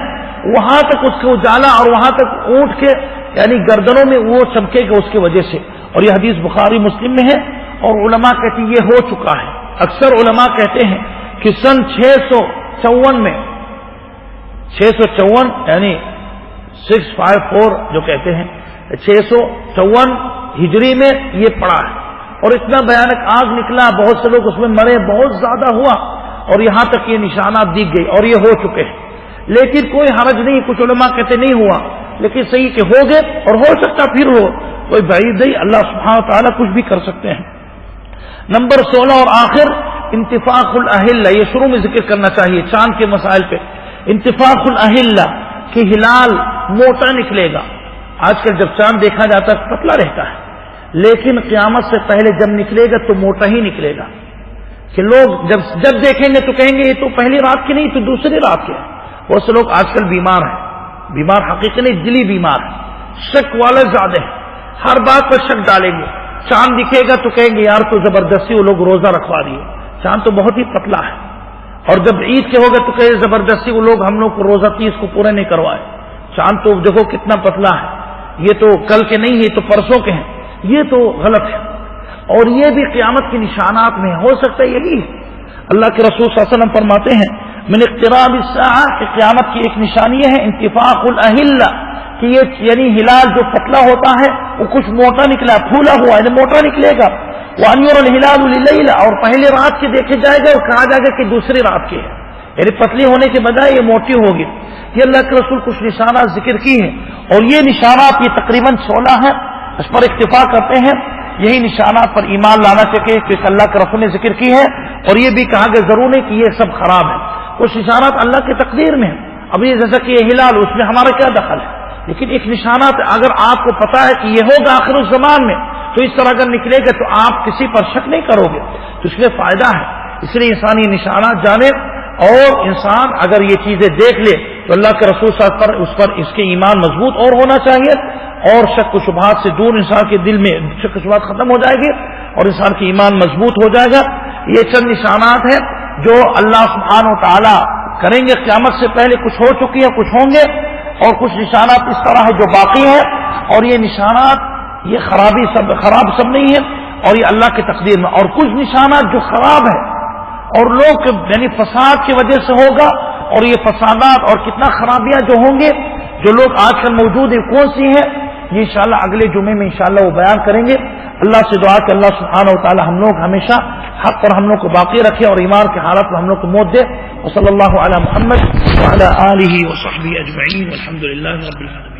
وہاں تک اس کے اجالا اور وہاں تک اونٹ کے یعنی گردنوں میں وہ چمکے گا اس کی وجہ سے۔ اور یہ حدیث بخاری مسلم میں ہے، اور علماء کہتے ہیں یہ ہو چکا ہے۔ اکثر علماء کہتے ہیں کہ سن 654 میں 654 یعنی 654 جو کہتے ہیں 654 ہجری میں یہ پڑا ہے، اور اتنا بھیانک آگ نکلا، بہت سے لوگ اس میں مرے، بہت زیادہ ہوا، اور یہاں تک یہ نشانات دی گئی اور یہ ہو چکے ہیں۔ لیکن کوئی حرج نہیں، کچھ علماء کہتے نہیں ہوا، لیکن صحیح کہ ہو گئے اور ہو سکتا پھر ہو، کوئی بعید نہیں، اللہ سبحانہ وتعالی کچھ بھی کر سکتے ہیں۔ نمبر 16 اور آخر انتفاق الاہلہ، یہ شروع میں ذکر کرنا چاہیے چاند کے مسائل پہ۔ انتفاق الاہلہ کہ ہلال موٹا نکلے گا۔ آج کل جب چاند دیکھا جاتا ہے پتلا رہتا ہے، لیکن قیامت سے پہلے جب نکلے گا تو موٹا ہی نکلے گا، کہ لوگ جب دیکھیں گے تو کہیں گے یہ تو پہلی رات کی نہیں تو دوسری رات کی ہے۔ بہت سے لوگ آج کل بیمار ہیں، بیمار حقیقی نہیں دلی بیمار ہے، شک والے زیادہ ہیں، ہر بات پر شک ڈالیں گے۔ چاند دکھے گا تو کہیں گے یار تو زبردستی وہ لوگ روزہ رکھوا دیے، چاند تو بہت ہی پتلا ہے۔ اور جب عید کے ہوگا تو کہیں زبردستی وہ لوگ ہم لوگ کو روزہ 30 کو پورے نہیں کروائے، چاند تو دیکھو کتنا پتلا ہے، یہ تو کل کے نہیں ہے تو پرسوں کے ہیں، یہ تو غلط ہے۔ اور یہ بھی قیامت کے نشانات میں ہو سکتا ہے یہی ہے۔ اللہ کے رسول صلی اللہ علیہ وسلم فرماتے ہیں من اقتراب الساعہ کہ قیامت کی ایک نشانی ہے انتفاق الاہلہ، کہ یہ یعنی ہلال جو پتلا ہوتا ہے وہ کچھ موٹا نکلا، پھولا ہوا یعنی موٹا نکلے گا۔ وان یری الہلال للیلہ، اور پہلی رات کی دیکھے جائے گا اور کہا جائے گا کہ دوسری رات کی ہے، یعنی پتلی ہونے کے بجائے یہ موٹی ہوگی۔ یہ اللہ کے رسول کچھ نشانات ذکر کی ہیں، اور یہ نشانات یہ تقریباً 16 ہیں، اس پر اکتفا کرتے ہیں۔ یہی نشانات پر ایمان لانا چاہیے کہ اللہ کے رسول نے ذکر کی ہے، اور یہ بھی کہا کہ ضرور نہیں کہ یہ سب خراب ہے، کچھ نشانات اللہ کی تقدیر میں ہیں۔ اب یہ جیسا کہ یہ ہلال، اس میں ہمارا کیا دخل ہے؟ لیکن ایک نشانات اگر آپ کو پتا ہے کہ یہ ہوگا آخر الزمان میں، تو اس طرح اگر نکلے گا تو آپ کسی پر شک نہیں کرو گے، تو اس میں فائدہ ہے۔ اس لیے انسان یہ نشانات جانے، اور انسان اگر یہ چیزیں دیکھ لے تو اللہ کے رسول صلی اللہ علیہ وسلم پر اس کے ایمان مضبوط اور ہونا چاہیے، اور شک و شبہات سے دور انسان کے دل میں شک و شبہات ختم ہو جائے گی اور انسان کی ایمان مضبوط ہو جائے گا۔ یہ چند نشانات ہیں جو اللہ سبحانہ و تعالی کریں گے قیامت سے پہلے، کچھ ہو چکی ہیں، کچھ ہوں گے، اور کچھ نشانات اس طرح ہے جو باقی ہیں، اور یہ نشانات یہ خراب سب نہیں ہے، اور یہ اللہ کی تقدیر میں۔ اور کچھ نشانات جو خراب ہے اور لوگ یعنی فساد کی وجہ سے ہوگا، اور یہ فسادات اور کتنا خرابیاں جو ہوں گے جو لوگ آج کل موجود ہیں کون سی ہیں، یہ انشاءاللہ اگلے جمعے میں انشاءاللہ وہ بیان کریں گے۔ اللہ سے دعا کہ اللہ سبحانہ و تعالی ہم لوگ ہمیشہ حق پر ہم لوگ کو باقی رکھے اور ایمان کی حالت میں ہم لوگ کو موت دے۔ وصلی اللہ علی محمد وعلی آلہ وصحبہ اجمعین والحمد للہ رب العالمین۔